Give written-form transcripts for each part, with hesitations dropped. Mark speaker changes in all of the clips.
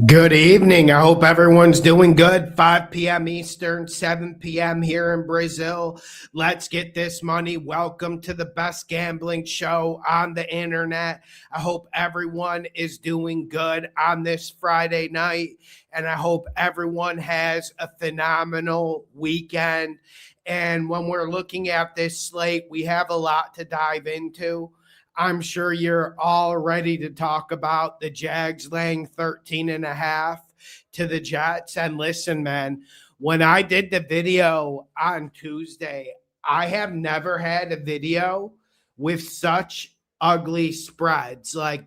Speaker 1: Good evening. I hope everyone's doing good. 5 p.m. Eastern, 7 p.m. here in Brazil. Let's get this money. Welcome to the best gambling show on the internet. I hope everyone is doing good on this Friday night, and I hope everyone has a phenomenal weekend. And when we're looking at this slate, we have a lot to dive into. I'm sure you're all ready to talk about the Jags laying 13 and a half to the Jets. And listen, man, when I did the video on Tuesday, I have never had a video with such ugly spreads. Like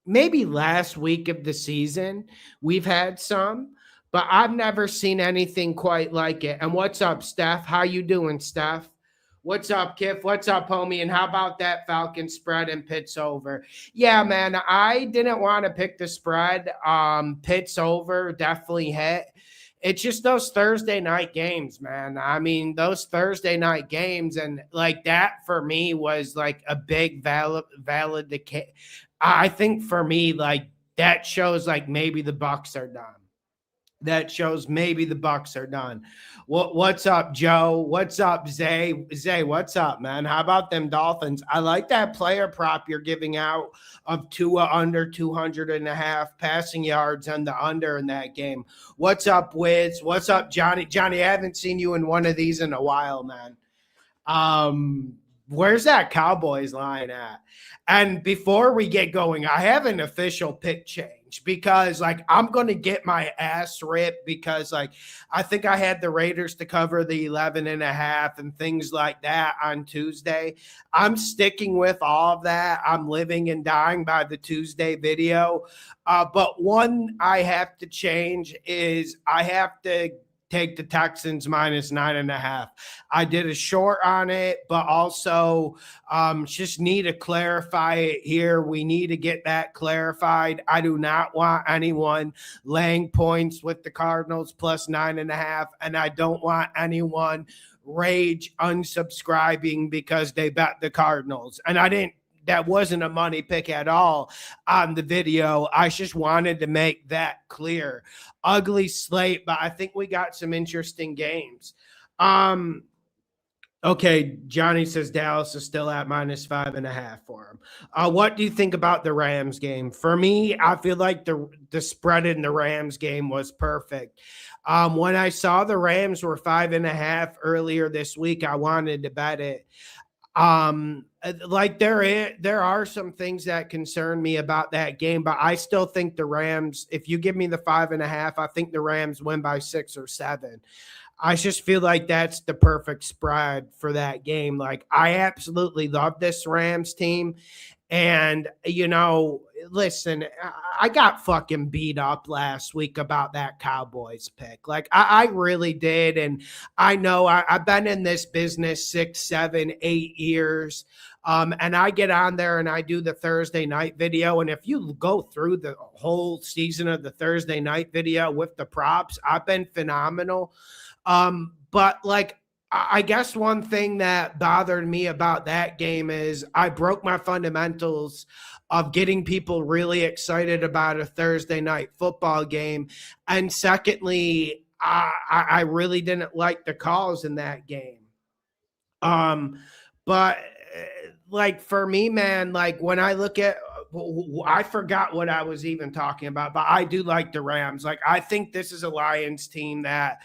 Speaker 1: maybe last week of the season, we've had some, but I've never seen anything quite like it. And what's up, Steph? How you doing, Steph? What's up, Kiff? What's up, homie? And how about that Falcon spread and Pitts over? Yeah, man, I didn't want to pick the spread. Pitts over definitely hit. It's just those Thursday night games, man. I mean, those Thursday night games and like that for me was like a big valid. I think for me, like that shows like maybe the Bucks are done. That shows maybe the Bucks are done. What's up, Joe? What's up, Zay? Zay, what's up, man? How about them Dolphins? I like that player prop you're giving out of Tua under 200 and a half passing yards and the under in that game. What's up, Wiz? What's up, Johnny? Johnny, I haven't seen you in one of these in a while, man. Where's that Cowboys line at? And before we get going, I have an official pick change because like I'm going to get my ass ripped because like I think I had the Raiders to cover the 11 and a half and things like that on Tuesday. I'm sticking with all of that. I'm living and dying by the Tuesday video. But one I have to change is I have to take the Texans minus 9.5. I did a short on it, but also just need to clarify it here. We need to get that clarified. I do not want anyone laying points with the Cardinals plus 9.5, and I don't want anyone rage unsubscribing because they bet the Cardinals. And I didn't that wasn't a money pick at all on the video. I just wanted to make that clear. Ugly slate, but I think we got some interesting games. Okay, Johnny says Dallas is still at minus 5.5 for him. What do you think about the Rams game? For me, I feel like the spread in the Rams game was perfect. When I saw the Rams were 5.5 earlier this week, I wanted to bet it. Like there are some things that concern me about that game, but I still think the Rams, if you give me the 5.5, I think the Rams win by 6 or 7. I just feel like that's the perfect spread for that game. Like I absolutely love this Rams team. And, listen, I got fucking beat up last week about that Cowboys pick. Like, I really did. And I know I've been in this business 6, 7, 8 years. And I get on there and I do the Thursday night video. And if you go through the whole season of the Thursday night video with the props, I've been phenomenal. But like, I guess one thing that bothered me about that game is I broke my fundamentals of getting people really excited about a Thursday night football game. And secondly, I really didn't like the calls in that game. But like for me, man, like when I look at I forgot what I was even talking about, but I do like the Rams. Like I think this is a Lions team that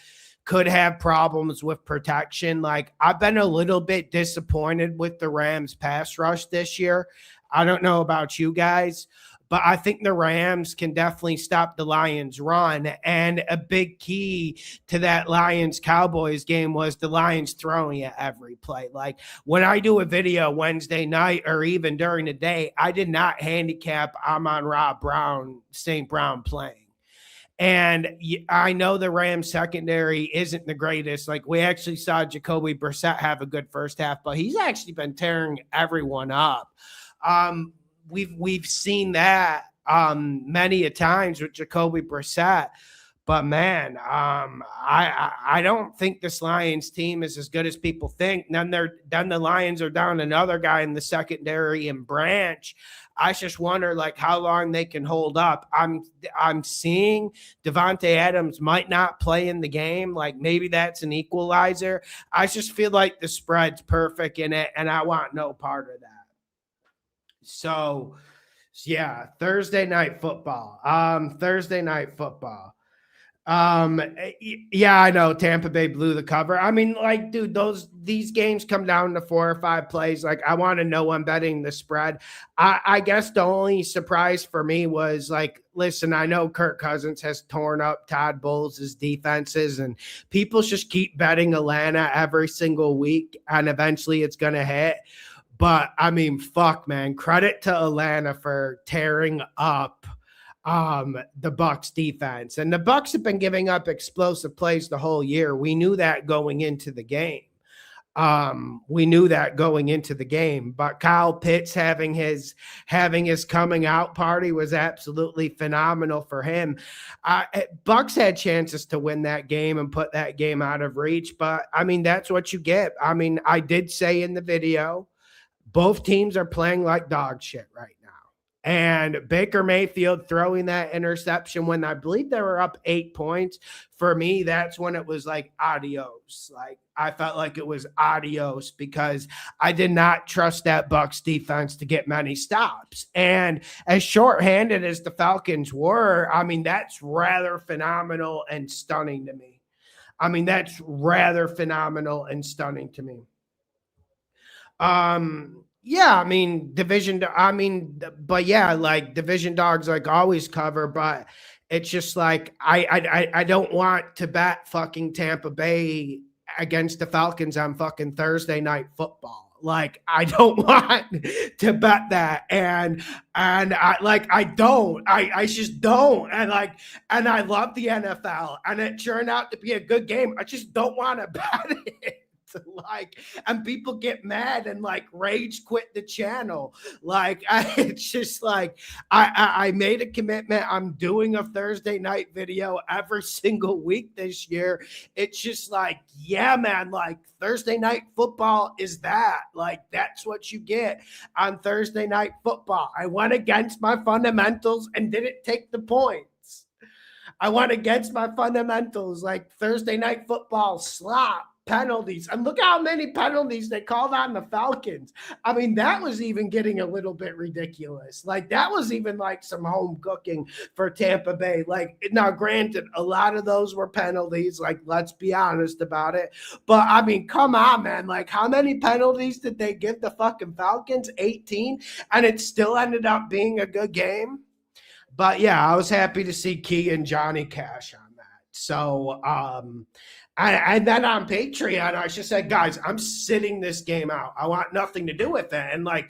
Speaker 1: could have problems with protection. Like I've been a little bit disappointed with the Rams pass rush this year. I don't know about you guys, but I think the Rams can definitely stop the Lions run. And a big key to that Lions Cowboys game was the Lions throwing at every play. Like when I do a video Wednesday night or even during the day, I did not handicap Amon-Ra St. Brown playing. And I know the Rams secondary isn't the greatest. Like we actually saw Jacoby Brissett have a good first half, but he's actually been tearing everyone up. We've seen that many a times with Jacoby Brissett. But man, I don't think this Lions team is as good as people think. Then the Lions are down another guy in the secondary in Branch. I just wonder like how long they can hold up. I'm seeing Devontae Adams might not play in the game. Like maybe that's an equalizer. I just feel like the spread's perfect in it, and I want no part of that. So yeah, Thursday night football. Thursday night football. Yeah, I know Tampa Bay blew the cover. I mean, like, dude, these games come down to 4 or 5 plays. Like, I want to know I'm betting the spread. I guess the only surprise for me was like, listen, I know Kirk Cousins has torn up Todd Bowles' defenses, and people just keep betting Atlanta every single week, and eventually it's gonna hit. But I mean, fuck, man, credit to Atlanta for tearing up the Bucs defense. And the Bucs have been giving up explosive plays the whole year. We knew that going into the game. But Kyle Pitts having his coming out party was absolutely phenomenal for him. Bucs had chances to win that game and put that game out of reach, but I mean, that's what you get. I mean, I did say in the video, both teams are playing like dog shit right now. And Baker Mayfield throwing that interception when I believe they were up 8 points. For me, that's when it was like adios. Like I felt like it was adios because I did not trust that Bucs defense to get many stops. And as shorthanded as the Falcons were, I mean, that's rather phenomenal and stunning to me. Yeah, I mean, like division dogs like always cover, but it's just like I don't want to bet fucking Tampa Bay against the Falcons on fucking Thursday night football. Like I don't want to bet that, and I just don't, and I love the NFL, and it turned out to be a good game. I just don't want to bet it. Like, and people get mad and like rage quit the channel. Like it's just like I made a commitment. I'm doing a Thursday night video every single week this year. It's just like, yeah, man, like Thursday night football is that. Like that's what you get on Thursday night football. I went against my fundamentals and didn't take the points. I went against my fundamentals, like Thursday night football slop. Penalties, and look how many penalties they called on the Falcons. I mean, that was even getting a little bit ridiculous. Like that was even like some home cooking for Tampa Bay. Like now, granted, a lot of those were penalties. Like let's be honest about it. But I mean, come on, man. Like how many penalties did they give the fucking Falcons? 18, and it still ended up being a good game. But yeah, I was happy to see Key and Johnny cash on that. So and then on Patreon, I just said, guys, I'm sitting this game out. I want nothing to do with it. And like,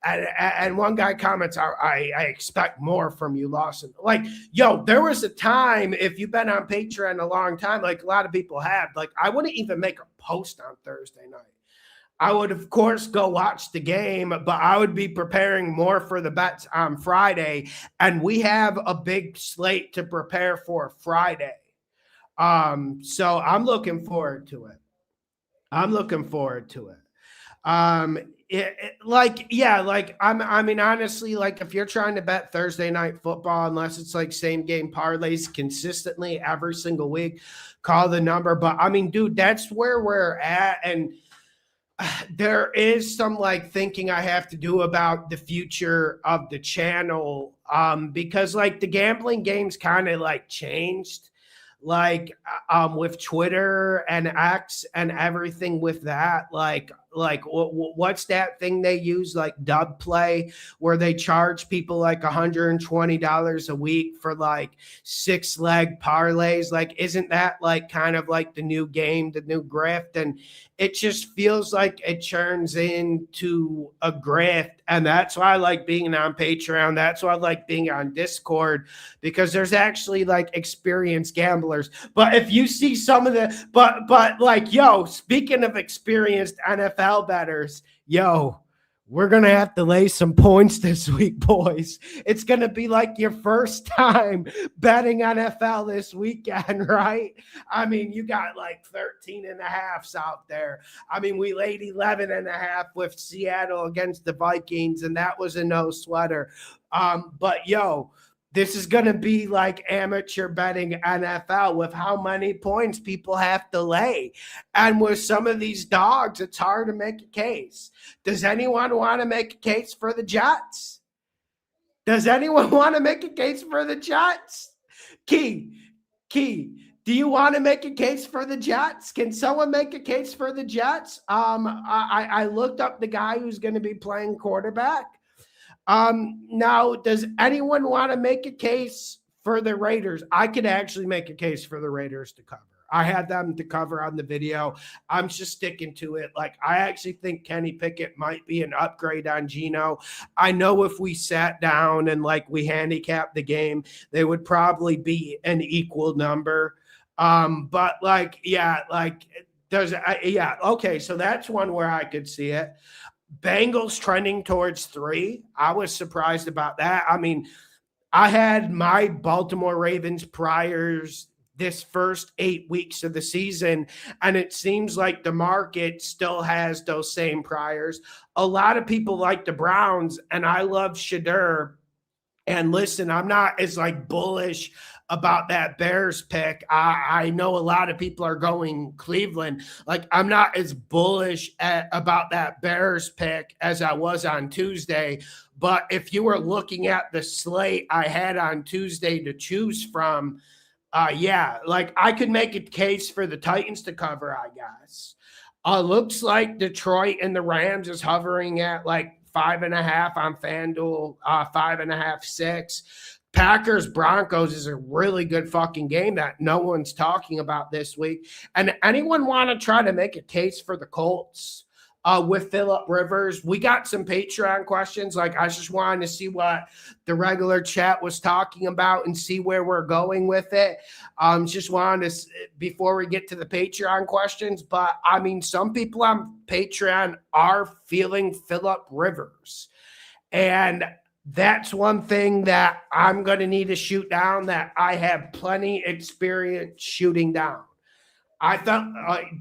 Speaker 1: and one guy comments, I expect more from you, Lawson. Like, yo, there was a time, if you've been on Patreon a long time, like a lot of people have, like I wouldn't even make a post on Thursday night. I would, of course, go watch the game, but I would be preparing more for the bets on Friday. And we have a big slate to prepare for Friday. So I'm looking forward to it. I mean, honestly, like if you're trying to bet Thursday night football, unless it's like same game parlays consistently every single week, call the number. But I mean, dude, that's where we're at. And there is some like thinking I have to do about the future of the channel. Because like the gambling games kind of like changed. Like with Twitter and X and everything with that, like what's that thing they use, like Dub Play, where they charge people like $120 a week for like 6-leg parlays? Like isn't that like kind of like the new game, the new grift? And it just feels like it turns into a grift. And that's why I like being on Patreon. That's why I like being on Discord, because there's actually like experienced gamblers. But if you see some of the, but like, yo, speaking of experienced NFL bettors, yo, We're going to have to lay some points this week, boys. It's going to be like your first time betting NFL this weekend, right? I mean, you got like 13 and a halves out there. I mean, we laid 11 and a half with Seattle against the Vikings, and that was a no sweater. But yo, this is going to be like amateur betting NFL with how many points people have to lay. And with some of these dogs, it's hard to make a case. Does anyone want to make a case for the Jets? Does anyone want to make a case for the Jets? Key, do you want to make a case for the Jets? Can someone make a case for the Jets? I looked up the guy who's going to be playing quarterback. Now, does anyone want to make a case for the Raiders? I could actually make a case for the Raiders to cover. I had them to cover on the video. I'm just sticking to it. Like, I actually think Kenny Pickett might be an upgrade on Geno. I know if we sat down and like we handicapped the game, they would probably be an equal number. But like, yeah, like okay. So that's one where I could see it. Bengals trending towards 3. I was surprised about that. I mean, I had my Baltimore Ravens priors this first 8 weeks of the season, and it seems like the market still has those same priors. A lot of people like the Browns, and I love Shadur. And listen, I'm not as like bullish about that Bears pick. I know a lot of people are going Cleveland. Like, I'm not as bullish about that Bears pick as I was on Tuesday. But if you were looking at the slate I had on Tuesday to choose from, like I could make a case for the Titans to cover, I guess. Looks like Detroit and the Rams is hovering at like 5.5 on FanDuel, 5.5, 6. Packers Broncos is a really good fucking game that no one's talking about this week. And anyone want to try to make a case for the Colts with Phillip Rivers? We got some Patreon questions. Like, I just wanted to see what the regular chat was talking about and see where we're going with it. Just wanted to, before we get to the Patreon questions, but I mean, some people on Patreon are feeling Phillip Rivers. And that's one thing that I'm going to need to shoot down, that I have plenty experience shooting down. I thought,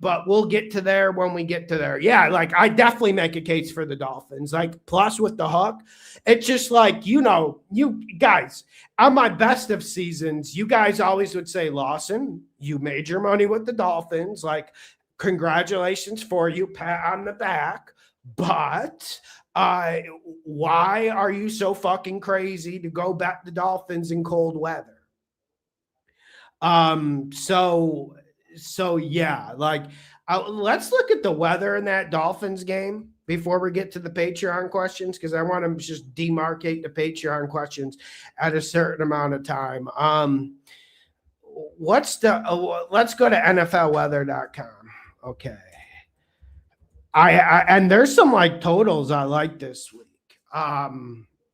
Speaker 1: but we'll get to there when we get to there. Yeah, like I definitely make a case for the Dolphins. Like, plus with the hook, it's just like, you know, you guys, on my best of seasons, you guys always would say, Lawson, you made your money with the Dolphins. Like, congratulations for you, pat on the back. But why are you so fucking crazy to go bet the Dolphins in cold weather? So yeah, like let's look at the weather in that Dolphins game before we get to the Patreon questions, because I want to just demarcate the Patreon questions at a certain amount of time. Let's go to NFLweather.com. Okay. And there's some like totals I like this week.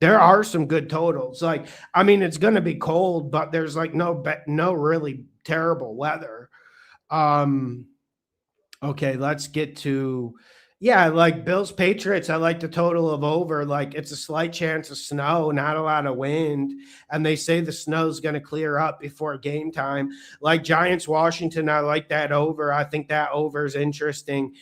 Speaker 1: There are some good totals. Like, I mean, it's going to be cold, but there's like no really terrible weather. Okay, let's get to, like Bills Patriots. I like the total of over. Like, it's a slight chance of snow, not a lot of wind, and they say the snow's going to clear up before game time. Like Giants Washington, I like that over. I think that over is interesting.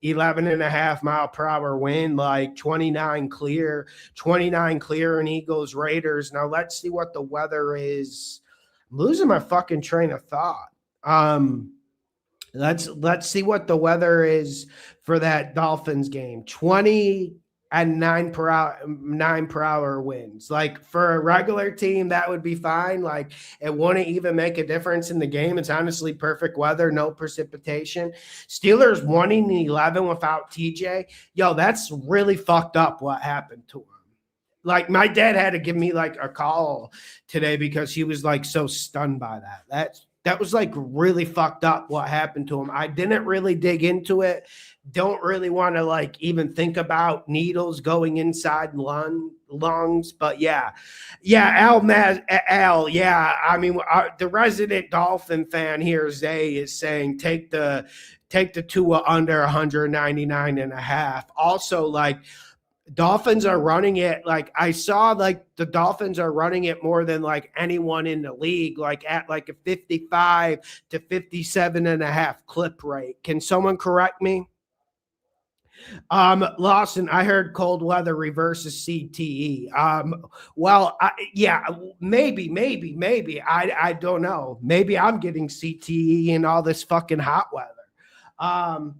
Speaker 1: 11.5 mile per hour wind, like 29 clear in Eagles Raiders. Now let's see what the weather is. I'm losing my fucking train of thought. Let's see what the weather is for that Dolphins game. 20 and 9 per hour winds. Like, for a regular team, that would be fine. Like, it wouldn't even make a difference in the game. It's honestly perfect weather, no precipitation. Steelers 1-11 without TJ. Yo, that's really fucked up what happened to him. Like, my dad had to give me like a call today because he was like so stunned by that. That was like really fucked up what happened to him. I didn't really dig into it. Don't really want to like even think about needles going inside lungs. But yeah, Al. Yeah, I mean, the resident Dolphin fan here, Zay, is saying take the Tua under 199.5. Also, like, Dolphins are running it like I saw like the Dolphins are running it more than like anyone in the league, like at like a 55 to 57 and a half clip rate. Can someone correct me? Lawson, I heard cold weather reverses CTE. Well, yeah, maybe. I don't know. Maybe I'm getting CTE in all this fucking hot weather. Um,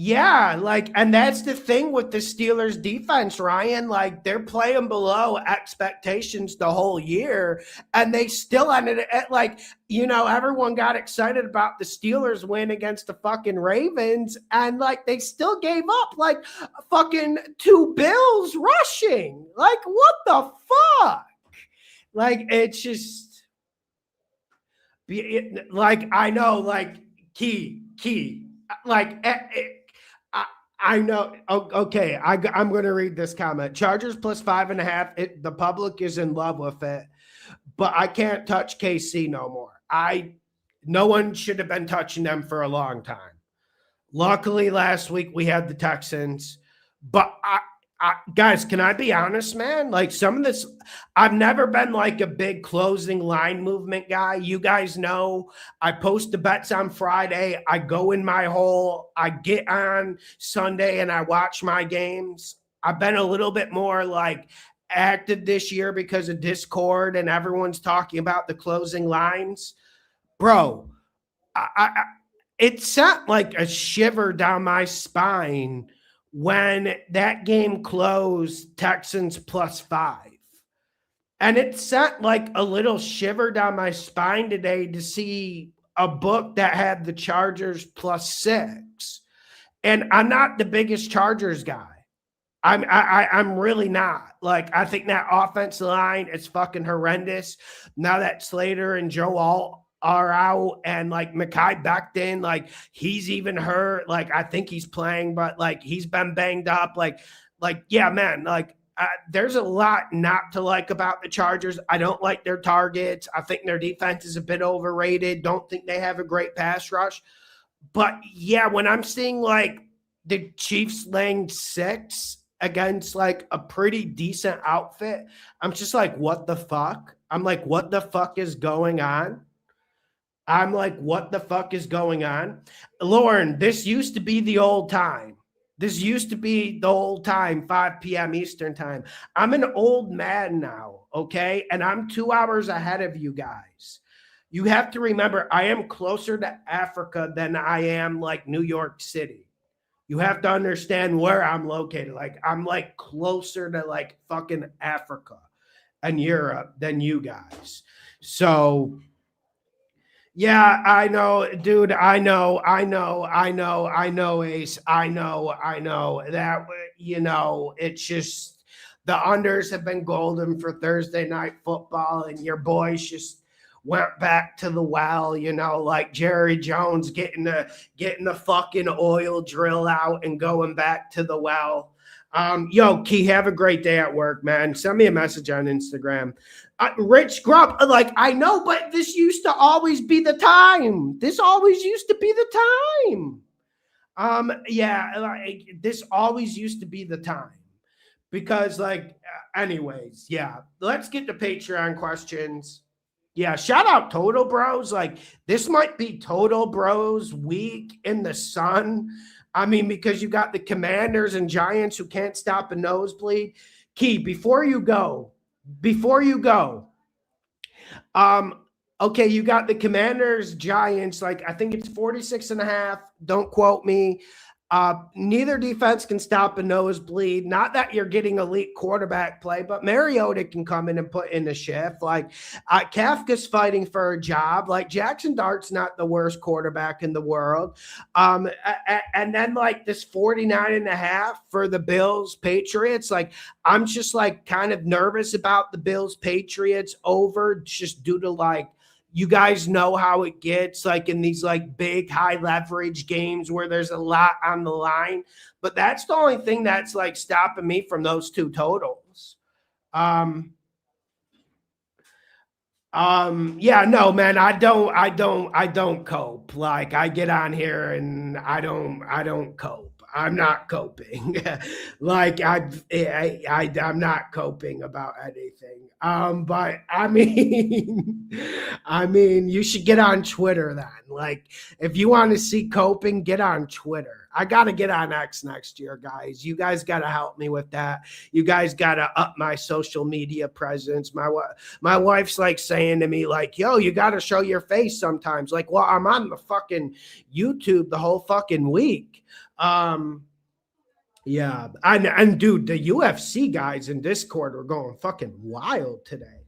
Speaker 1: yeah, like, and that's the thing with the Steelers defense, Ryan. Like, they're playing below expectations the whole year, and they still ended at like, everyone got excited about the Steelers win against the fucking Ravens, and like, they still gave up like fucking 2 Bills rushing. Like, what the fuck? Like, it's just, like, I know, like, key, like, I know. Okay, I'm going to read this comment. Chargers plus 5.5. The public is in love with it, but I can't touch KC no more. No one should have been touching them for a long time. Luckily, last week we had the Texans, but guys, can I be honest, man? Like some of this, I've never been like a big closing line movement guy. You guys know I post the bets on Friday. I go in my hole. I get on Sunday and I watch my games. I've been a little bit more like active this year because of Discord and everyone's talking about the closing lines. Bro, it sent like a shiver down my spine when that game closed Texans plus 5. And it sent like a little shiver down my spine today to see a book that had the Chargers plus 6. And I'm not the biggest Chargers guy. I'm really not. Like, I think that offensive line is fucking horrendous. Now that Slater and Joe Alt are out and like Mekhi Becton, like he's even hurt. Like, I think he's playing, but like he's been banged up. Like, yeah, man, like there's a lot not to like about the Chargers. I don't like their targets. I think their defense is a bit overrated. Don't think they have a great pass rush. But yeah, when I'm seeing like the Chiefs laying 6 against like a pretty decent outfit, I'm just like, what the fuck? I'm like, what the fuck is going on? I'm like, what the fuck is going on? Lauren, this used to be the old time. This used to be the old time, 5 p.m. Eastern time. I'm an old man now, okay? And I'm 2 hours ahead of you guys. You have to remember, I am closer to Africa than I am like New York City. You have to understand where I'm located. Like, I'm like closer to like fucking Africa and Europe than you guys. So, yeah, I know, dude. I know, Ace. I know that, it's just the unders have been golden for Thursday night football, and your boys just went back to the well, like Jerry Jones getting the fucking oil drill out and going back to the well. Yo, Key, have a great day at work, man. Send me a message on Instagram. Rich Grub, like, I know, but this used to always be the time. This always used to be the time. Yeah, like, this always used to be the time. Because, like, anyways, yeah. Let's get to Patreon questions. Yeah, shout out Total Bros. Like, this might be Total Bros week in the sun. I mean, because you got the Commanders and Giants who can't stop a nosebleed. Key, before you go, okay, you got the Commanders, Giants, like I think it's 46.5. Don't quote me. Neither defense can stop a nosebleed. Not that you're getting elite quarterback play, but Mariota can come in and put in a shift. Like Kafka's fighting for a job. Like Jackson Dart's not the worst quarterback in the world. And then like this 49.5 for the Bills Patriots. Like I'm just like kind of nervous about the Bills Patriots over just due to like, you guys know how it gets like in these like big high leverage games where there's a lot on the line, but that's the only thing that's like stopping me from those two totals. Yeah, no, man, I don't cope. Like I get on here and I don't cope. I'm not coping. Like I'm not coping about anything. But I mean, I mean, you should get on Twitter then. Like, if you want to see coping, get on Twitter. I got to get on X next year, guys. You guys got to help me with that. You guys got to up my social media presence. My wife's like saying to me, like, yo, you got to show your face sometimes. Like, well, I'm on the fucking YouTube the whole fucking week. Yeah, and dude, the UFC guys in Discord were going fucking wild today.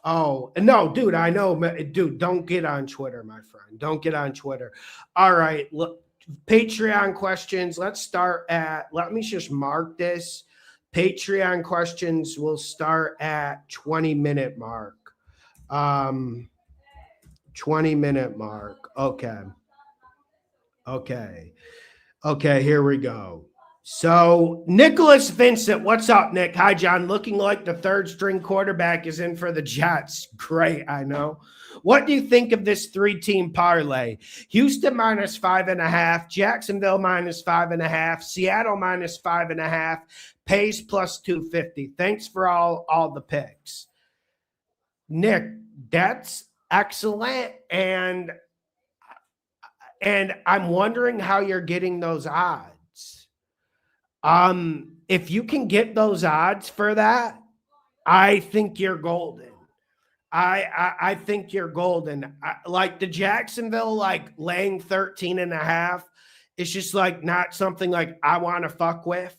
Speaker 1: Oh, no, dude, I know, dude, don't get on Twitter, my friend. Don't get on Twitter. All right, look, Patreon questions. Let's start at, let me just mark this. Patreon questions will start at 20-minute mark. 20-minute mark. Okay. Okay, here we go. So, Nicholas Vincent, what's up, Nick? Hi, John. Looking like the third string quarterback is in for the Jets. Great, I know. What do you think of this 3-team parlay? Houston minus 5.5, Jacksonville minus 5.5, Seattle minus 5.5, Pace plus 250. Thanks for all the picks. Nick, that's excellent. And I'm wondering how you're getting those odds. If you can get those odds for that, I think you're golden. I think you're golden. Like the Jacksonville, like laying 13.5, it's just like not something like I want to fuck with.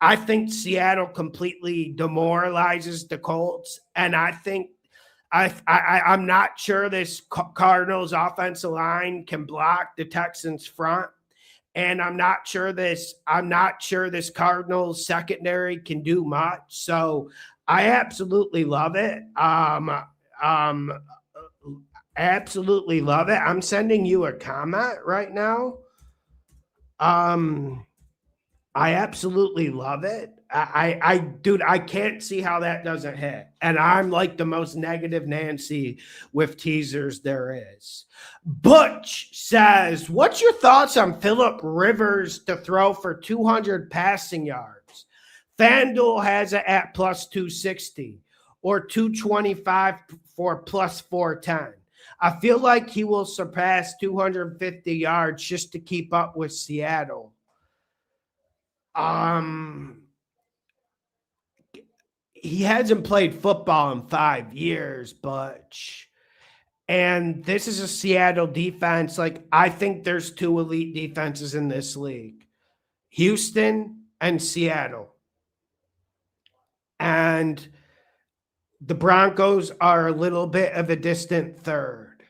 Speaker 1: I think Seattle completely demoralizes the Colts, and I think I'm not sure this Cardinals offensive line can block the Texans front. And I'm not sure this Cardinals secondary can do much. So I absolutely love it. Absolutely love it. I'm sending you a comment right now. I absolutely love it. Dude, I can't see how that doesn't hit. And I'm like the most negative Nancy with teasers there is. Butch says, what's your thoughts on Phillip Rivers to throw for 200 passing yards? FanDuel has it at plus 260 or 225 for plus 410. I feel like he will surpass 250 yards just to keep up with Seattle. He hasn't played football in 5 years, Butch. And this is a Seattle defense. Like, I think there's two elite defenses in this league, Houston and Seattle. And the Broncos are a little bit of a distant third.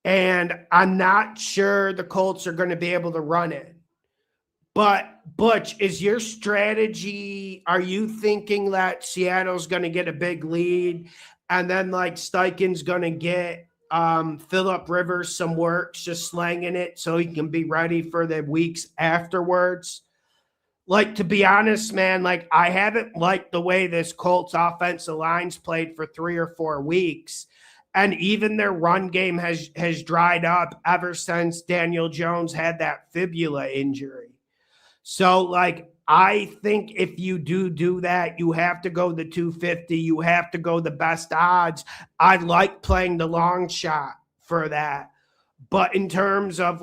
Speaker 1: And I'm not sure the Colts are going to be able to run it. But, Butch, is your strategy, are you thinking that Seattle's going to get a big lead and then, like, Steichen's going to get Phillip Rivers some work, just slanging it so he can be ready for the weeks afterwards? Like, to be honest, man, like, I haven't liked the way this Colts offensive line's played for 3 or 4 weeks. And even their run game has dried up ever since Daniel Jones had that fibula injury. So, like, I think if you do that, you have to go the 250. You have to go the best odds. I like playing the long shot for that. But in terms of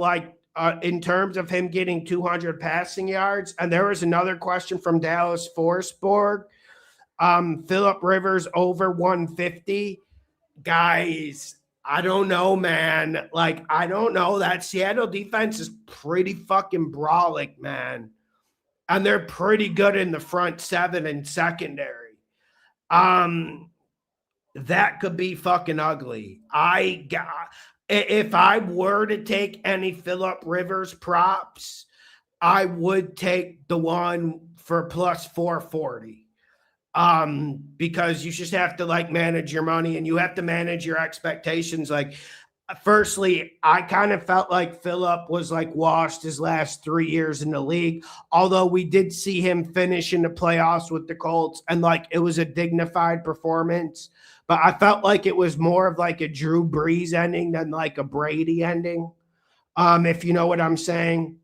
Speaker 1: him getting 200 passing yards, and there was another question from Dallas Forsborg, Phillip Rivers over 150. Guys, I don't know, man. Like, I don't know. That Seattle defense is pretty fucking brolic, man. And they're pretty good in the front seven and secondary. That could be fucking ugly. If I were to take any Phillip Rivers props, I would take the one for plus 440. Because you just have to, like, manage your money and you have to manage your expectations. Like, firstly, I kind of felt like Phillip was like washed his last 3 years in the league, although we did see him finish in the playoffs with the Colts and, like, it was a dignified performance. But I felt like it was more of like a Drew Brees ending than like a Brady ending, if you know what I'm saying.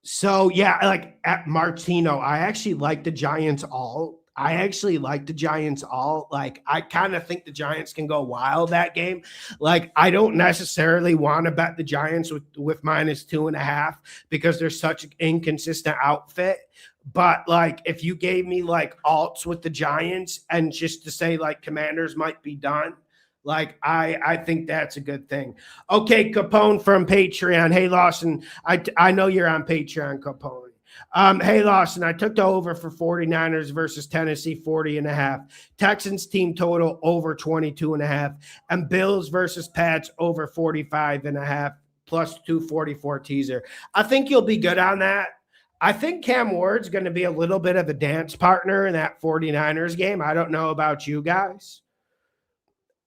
Speaker 1: So yeah, like at Martino, I actually like the Giants all. I actually like the Giants all. Like I kind of think the Giants can go wild that game. Like I don't necessarily want to bet the Giants with -2.5 because they're such an inconsistent outfit. But like if you gave me like alts with the Giants and just to say like Commanders might be done, like I think that's a good thing. Okay, Capone from Patreon. Hey Lawson, I know you're on Patreon, Capone. Hey Lawson, I took the over for 49ers versus Tennessee 40.5. Texans team total over 22.5. And Bills versus Pats over 45.5 plus 244 teaser. I think you'll be good on that. I think Cam Ward's going to be a little bit of a dance partner in that 49ers game. I don't know about you guys.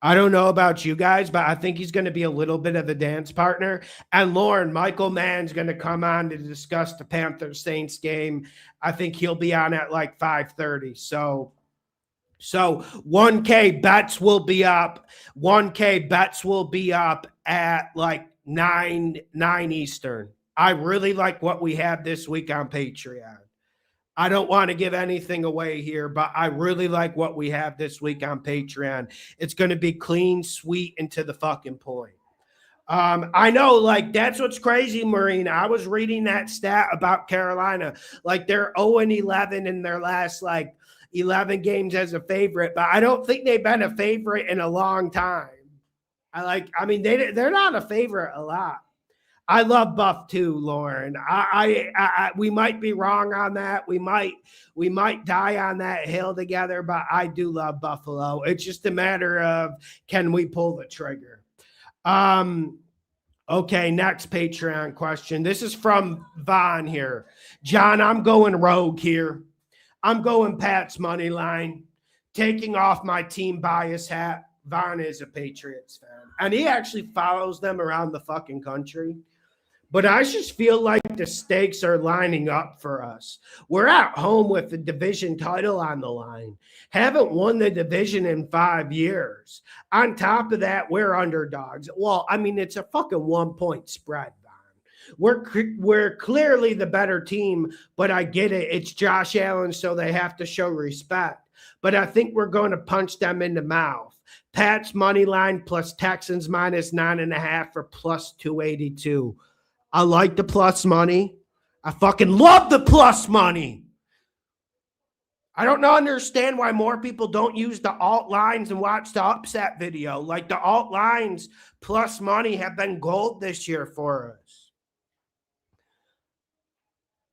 Speaker 1: But I think he's going to be a little bit of a dance partner. And Lauren, Michael Mann's going to come on to discuss the Panthers Saints game. I think he'll be on at like 5:30. So 1K bets will be up. 1K bets will be up at like 9 Eastern. I really like what we have this week on Patreon. I don't want to give anything away here, but I really like what we have this week on Patreon. It's going to be clean, sweet, and to the fucking point. I know, like, that's what's crazy, Marina. I was reading that stat about Carolina. Like, they're 0-11 in their last, like, 11 games as a favorite, but I don't think they've been a favorite in a long time. They're not a favorite a lot. I love Buff too, Lauren. We might be wrong on that. We might die on that hill together, but I do love Buffalo. It's just a matter of can we pull the trigger? Okay, next Patreon question. This is from Vaughn here. John, I'm going rogue here. I'm going Pat's money line, taking off my team bias hat. Vaughn is a Patriots fan, and he actually follows them around the fucking country. But I just feel like the stakes are lining up for us. We're at home with the division title on the line. Haven't won the division in 5 years. On top of that, we're underdogs. Well, I mean, it's a fucking 1-point spread, Don. We're clearly the better team, but I get it. It's Josh Allen, so they have to show respect. But I think we're going to punch them in the mouth. Pat's money line plus Texans -9.5 for plus 282. I like the plus money. I fucking love the plus money. I don't understand why more people don't use the alt lines and watch the upset video. Like the alt lines plus money have been gold this year for us.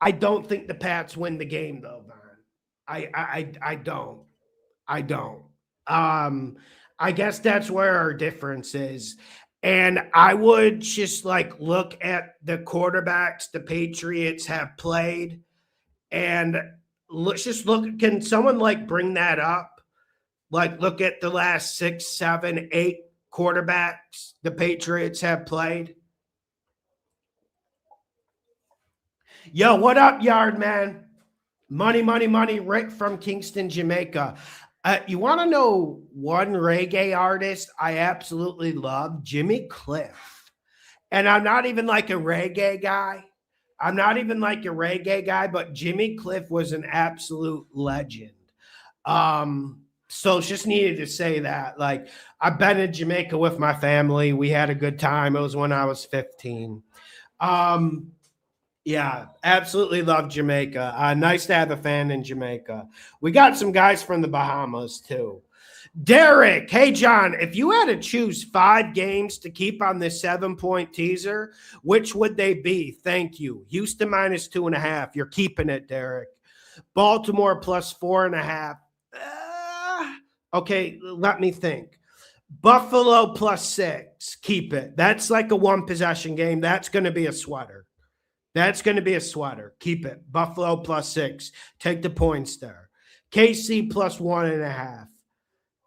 Speaker 1: I don't think the Pats win the game though, man. I don't. I guess that's where our difference is. And I would just like look at the quarterbacks the Patriots have played and let's just look. Can someone like bring that up? Like look at the last 6, 7, 8 quarterbacks the Patriots have played. Yo, what up, Yard Man? Money, Rick from Kingston, Jamaica. You want to know one reggae artist I absolutely love? Jimmy Cliff. And I'm not even like a reggae guy. But Jimmy Cliff was an absolute legend. So just needed to say that. Like, I've been in Jamaica with my family. We had a good time. It was when I was 15. Yeah, absolutely love Jamaica. Nice to have a fan in Jamaica. We got some guys from the Bahamas too. Derek, hey John, if you had to choose 5 games to keep on this 7-point teaser, which would they be? Thank you. Houston -2.5. You're keeping it, Derek. Baltimore +4.5. Okay, let me think. Buffalo +6. Keep it. That's like a 1-possession game. That's going to be a sweater. Keep it. Buffalo +6. Take the points there. KC +1.5.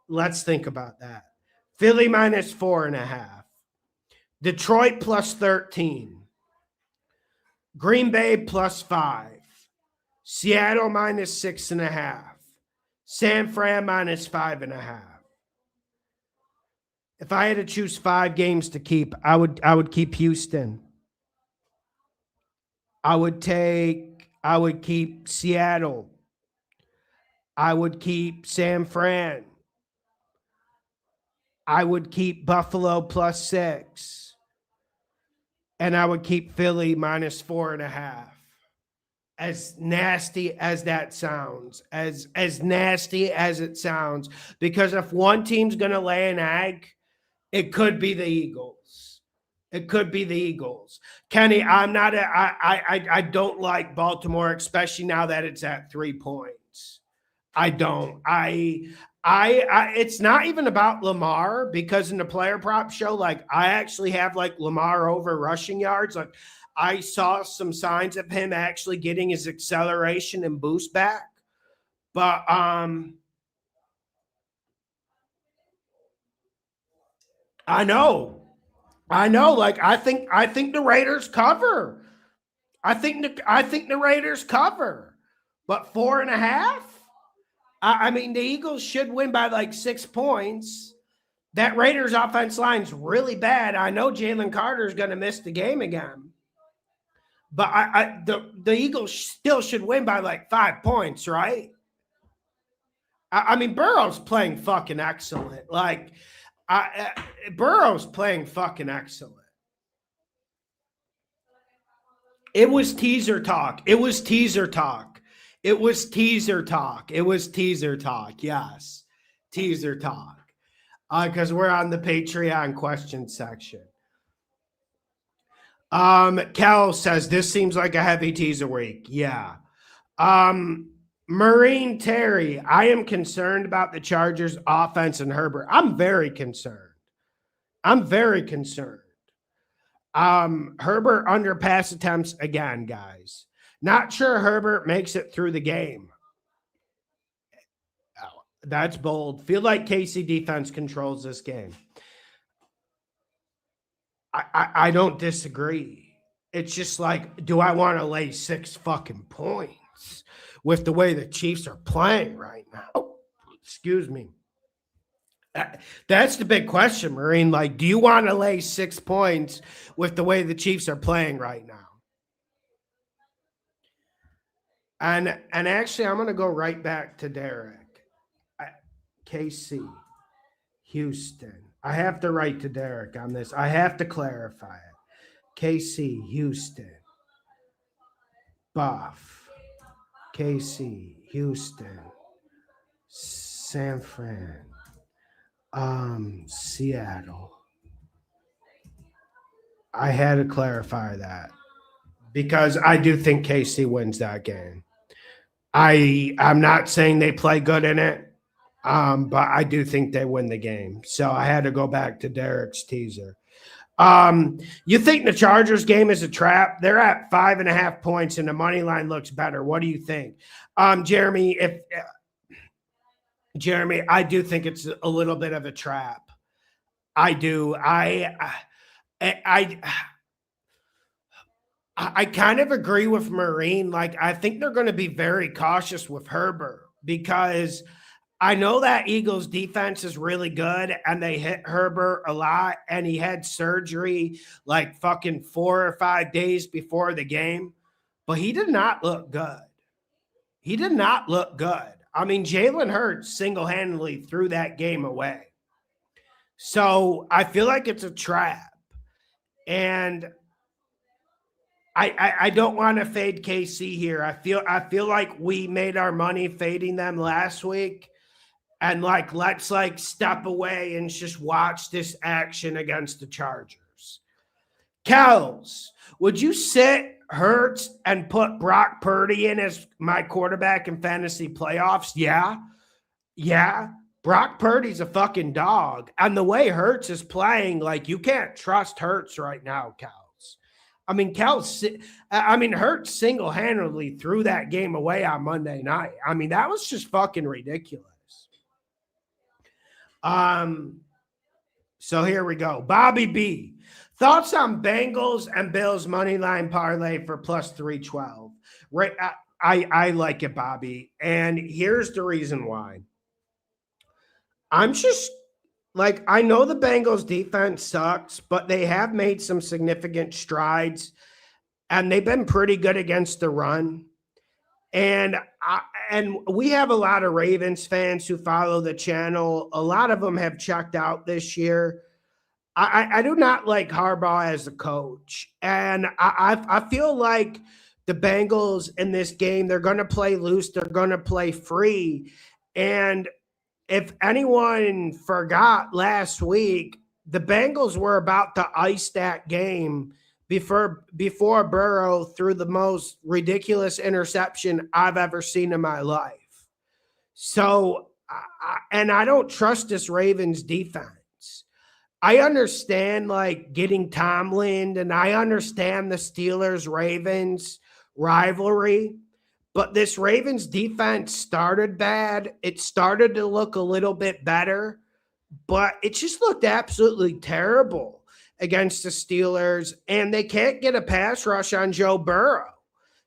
Speaker 1: Let's think about that. Philly -4.5. Detroit +13. Green Bay +5. Seattle -6.5. San Fran -5.5. If I had to choose 5 games to keep, I would keep Houston. I would keep Seattle. I would keep San Fran. I would keep Buffalo +6. And I would keep Philly -4.5. As nasty as that sounds, as nasty as it sounds, because if one team's gonna lay an egg, it could be the Eagles. It could be the Eagles. Kenny, I don't like Baltimore, especially now that it's at 3 points. I don't. It's not even about Lamar, because in the player prop show, like, I actually have like Lamar over rushing yards. Like, I saw some signs of him actually getting his acceleration and boost back. But I know. Like, I think the Raiders cover. I think the Raiders cover. But 4.5? I mean, the Eagles should win by like 6 points. That Raiders offense line's really bad. I know Jalen Carter's going to miss the game again. But the Eagles still should win by like 5 points, right? I mean, Burrow's playing fucking excellent. Like, Burrow's playing fucking excellent. It was teaser talk. It was teaser talk. It was teaser talk. It was teaser talk. Yes. Teaser talk. Because we're on the Patreon question section. Cal says this seems like a heavy teaser week. Yeah. Marine Terry, I am concerned about the Chargers offense and Herbert. I'm very concerned. Herbert under pass attempts again, guys. Not sure Herbert makes it through the game. That's bold. Feel like KC defense controls this game. I don't disagree. It's just like, do I want to lay 6 fucking points with the way the Chiefs are playing right now? Oh, excuse me. That's the big question, Marine. Like, do you want to lay 6 points with the way the Chiefs are playing right now? And actually, I'm going to go right back to Derek. KC, Houston. I have to write to Derek on this. I have to clarify it. KC, Houston, Buff, KC, Houston, San Fran, Seattle. I had to clarify that because I do think KC wins that game. I'm not saying they play good in it, but I do think they win the game. So I had to go back to Derek's teaser. You think the Chargers game is a trap? They're at 5.5 points and the money line looks better. What do you think? Jeremy, I do think it's a little bit of a trap. I do. I kind of agree with Marine. Like, I think they're going to be very cautious with Herbert because I know that Eagles defense is really good and they hit Herbert a lot, and he had surgery like fucking 4 or 5 days before the game, but he did not look good. He did not look good. I mean, Jalen Hurts single-handedly threw that game away. So I feel like it's a trap. And I don't want to fade KC here. I feel like we made our money fading them last week. And like, let's like step away and just watch this action against the Chargers. Kels, would you sit Hurts and put Brock Purdy in as my quarterback in fantasy playoffs? Yeah. Brock Purdy's a fucking dog. And the way Hurts is playing, like, you can't trust Hurts right now, Kels. I mean, Hurts single-handedly threw that game away on Monday night. I mean, that was just fucking ridiculous. So here we go. Bobby B. Thoughts on Bengals and Bills money line parlay for +312. Right, I like it, Bobby. And here's the reason why. I'm just like, I know the Bengals defense sucks, but they have made some significant strides. and they've been pretty good against the run. And we have a lot of Ravens fans who follow the channel. A lot of them have checked out this year. I do not like Harbaugh as a coach, and I feel like the Bengals in this game, they're going to play loose, they're going to play free, and if anyone forgot last week, the Bengals were about to ice that game before Burrow threw the most ridiculous interception I've ever seen in my life. So, and I don't trust this Ravens defense. I understand like getting Tomlin, and I understand the Steelers Ravens rivalry, but this Ravens defense started bad. It started to look a little bit better, but it just looked absolutely terrible against the Steelers, and they can't get a pass rush on Joe Burrow.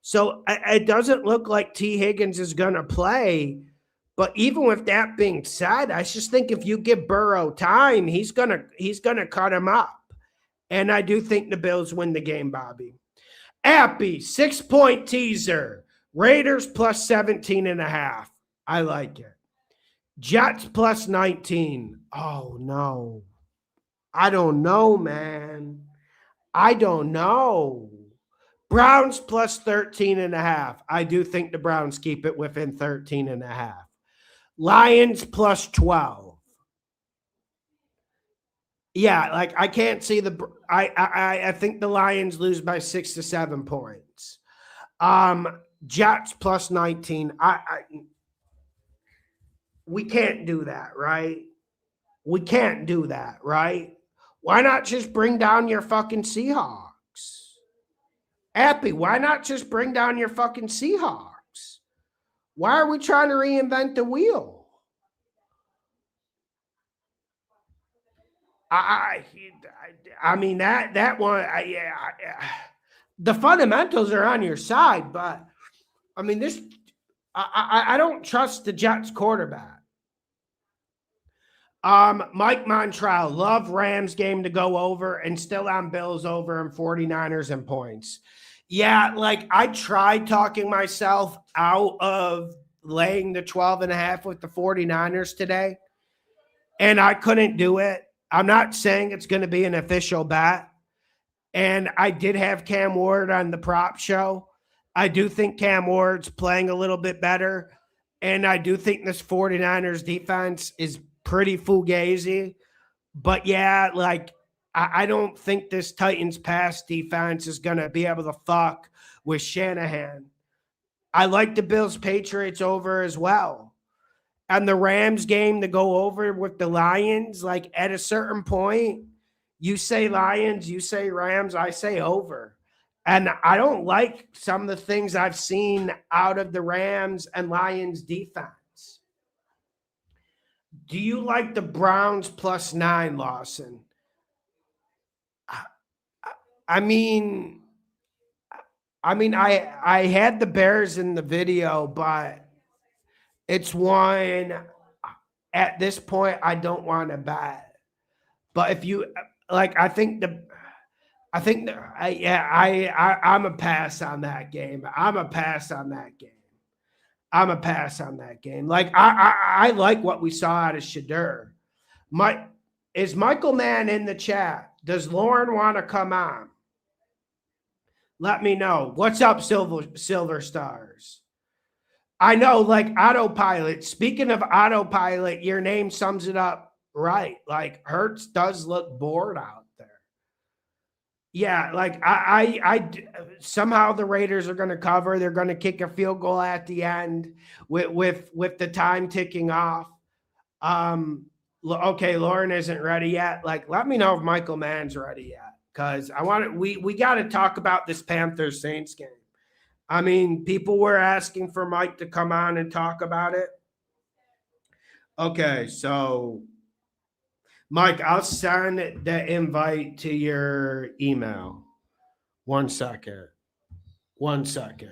Speaker 1: So it doesn't look like T. Higgins is going to play. But even with that being said, I just think if you give Burrow time, he's gonna cut him up. And I do think the Bills win the game, Bobby. Appy, 6-point teaser. Raiders plus 17.5. I like it. Jets plus 19. Oh, no. I don't know, man. I don't know. Browns plus 13.5. I do think the Browns keep it within 13.5. Lions plus 12. Yeah, like I can't see I think the Lions lose by 6 to 7 points. Jets plus 19. We can't do that, right? We can't do that, right? Why not just bring down your fucking Seahawks? Appy, why not just bring down your fucking Seahawks? Why are we trying to reinvent the wheel? I mean that one. The fundamentals are on your side, but I mean this. I don't trust the Jets quarterback. Mike Montrell, love Rams game to go over, and still on Bills over and 49ers and points. Yeah, like I tried talking myself out of laying the 12.5 with the 49ers today, and I couldn't do it. I'm not saying it's going to be an official bet. And I did have Cam Ward on the prop show. I do think Cam Ward's playing a little bit better. And I do think this 49ers defense is pretty fugazi. But yeah, like I don't think this Titans pass defense is going to be able to fuck with Shanahan. I like the Bills Patriots over as well. And the Rams game to go over with the Lions, like at a certain point, you say Lions, you say Rams, I say over. And I don't like some of the things I've seen out of the Rams and Lions defense. Do you like the Browns plus 9, Lawson? I mean, I had the Bears in the video, but it's one at this point I don't want to bet. But if you like, I'm a pass on that game. I'm a pass on that game. Like I like what we saw out of Shadur. Is Michael Mann in the chat? Does Lauren want to come on? Let me know. What's up, Silver Stars? I know, like autopilot. Speaking of autopilot, your name sums it up right. Like Hurts does look bored out there. Yeah, like I somehow the Raiders are going to cover. They're going to kick a field goal at the end with the time ticking off. Okay, Lauren isn't ready yet. Like, let me know if Michael Mann's ready yet, because we got to talk about this Panthers Saints game. I mean, people were asking for Mike to come on and talk about it. Okay, so Mike, I'll send the invite to your email. One second. Okay,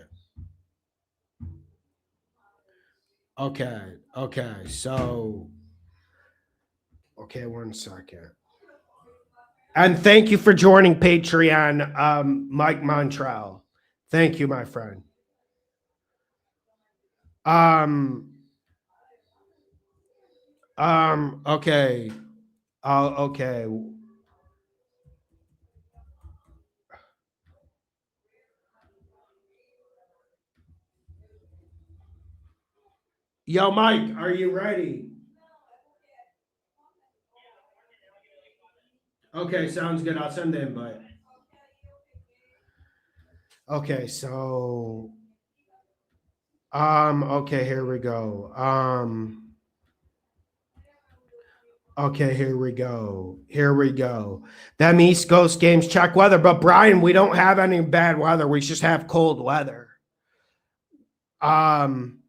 Speaker 1: so okay, 1 second. And thank you for joining Patreon, Mike Montrell. Thank you, my friend. Um, okay. Okay. Yo, Mike, are you ready? Okay, sounds good. I'll send the invite. Okay, so okay, here we go. Okay, here we go. Here we go. Them East Coast games check weather, but Brian, we don't have any bad weather. We just have cold weather. Um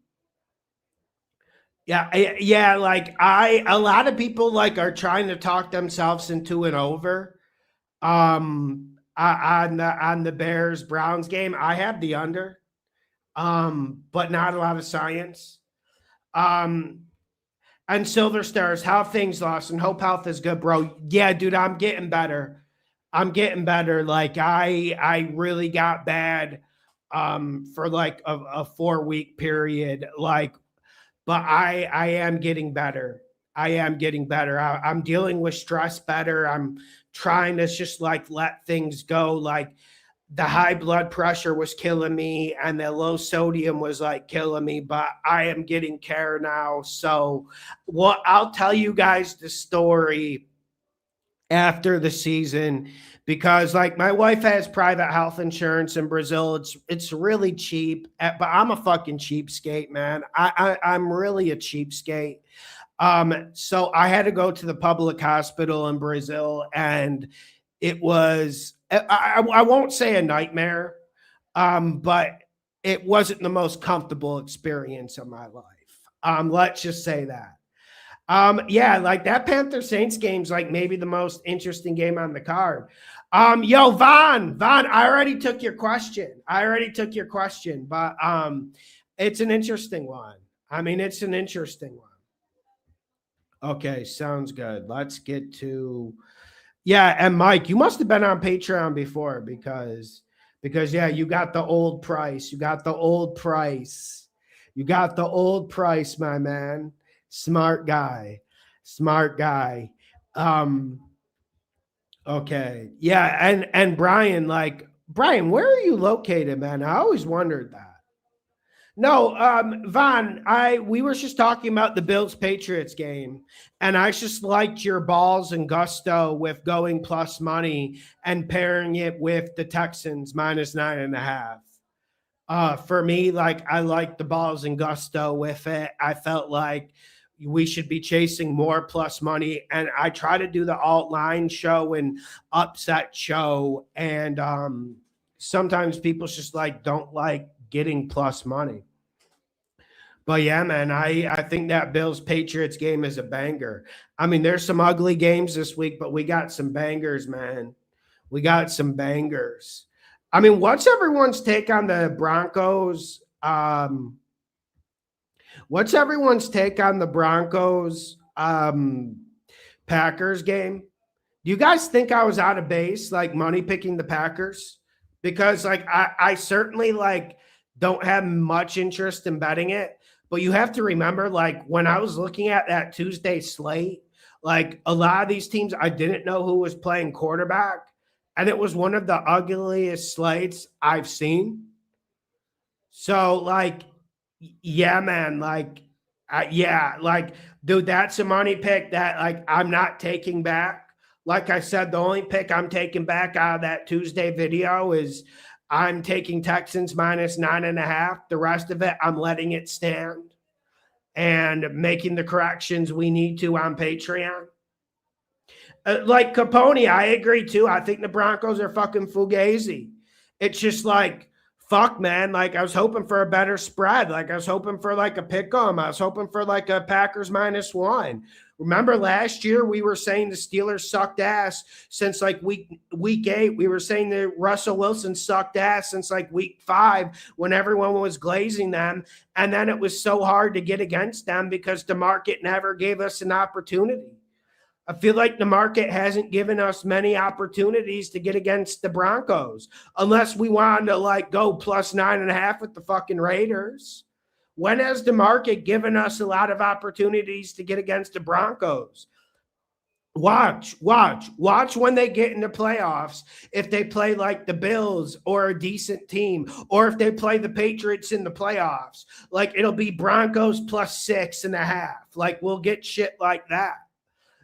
Speaker 1: yeah, like a lot of people like are trying to talk themselves into an over. On the Bears Browns game, I have the under. But not a lot of science. Um, and Silver Stars, how have things, Lawson? Hope health is good, bro. Yeah, dude, I'm getting better. I'm getting better. Like I really got bad for like a 4 week period. Like, but I am getting better. I am getting better. I'm dealing with stress better. I'm trying to just like let things go. Like the high blood pressure was killing me and the low sodium was like killing me, but I am getting care now. So what I'll tell you guys the story after the season, because like my wife has private health insurance in Brazil. It's really cheap, but I'm a fucking cheapskate, man. I'm really a cheapskate. So I had to go to the public hospital in Brazil, and it was I won't say a nightmare, but it wasn't the most comfortable experience of my life. Let's just say that. Yeah, like that Panther Saints game's like maybe the most interesting game on the card. Yo, Von, I already took your question. But it's an interesting one. I mean, it's an interesting one. Okay, sounds good. Let's get to yeah, and Mike, you must have been on Patreon before because yeah, you got the old price. You got the old price. You got the old price, my man. Smart guy. Smart guy. Um okay. Yeah, and Brian, like Brian, where are you located, man? I always wondered that. No, Von, I we were just talking about the Bills Patriots game, and I just liked your balls and gusto with going plus money and pairing it with the Texans minus 9.5. For me, like I like the balls and gusto with it. I felt like we should be chasing more plus money, and I try to do the alt line show and upset show, and sometimes people just like don't like getting plus money. But yeah, man, I think that Bills Patriots game is a banger. I mean, there's some ugly games this week, but we got some bangers, man. We got some bangers. I mean, what's everyone's take on the Broncos? What's everyone's take on the Broncos Packers game? Do you guys think I was out of base, like money picking the Packers? Because like I certainly like don't have much interest in betting it, but you have to remember, like when I was looking at that Tuesday slate, like a lot of these teams, I didn't know who was playing quarterback, and it was one of the ugliest slates I've seen. So like, yeah, man, like, yeah, like, dude, that's a money pick that like I'm not taking back. Like I said, the only pick I'm taking back out of that Tuesday video is I'm taking Texans minus 9.5. The rest of it, I'm letting it stand and making the corrections we need to on Patreon. Like Capone, I agree too. I think the Broncos are fucking fugazi. It's just like, fuck, man. Like I was hoping for a better spread. Like I was hoping for like a pick 'em. I was hoping for like a Packers -1. Remember last year we were saying the Steelers sucked ass since like week 8. We were saying that Russell Wilson sucked ass since like week 5 when everyone was glazing them. And then it was so hard to get against them because the market never gave us an opportunity. I feel like the market hasn't given us many opportunities to get against the Broncos, unless we wanted to like go plus 9.5 with the fucking Raiders. When has the market given us a lot of opportunities to get against the Broncos? Watch when they get in the playoffs. If they play like the Bills or a decent team, or if they play the Patriots in the playoffs, like it'll be Broncos plus 6.5. Like we'll get shit like that.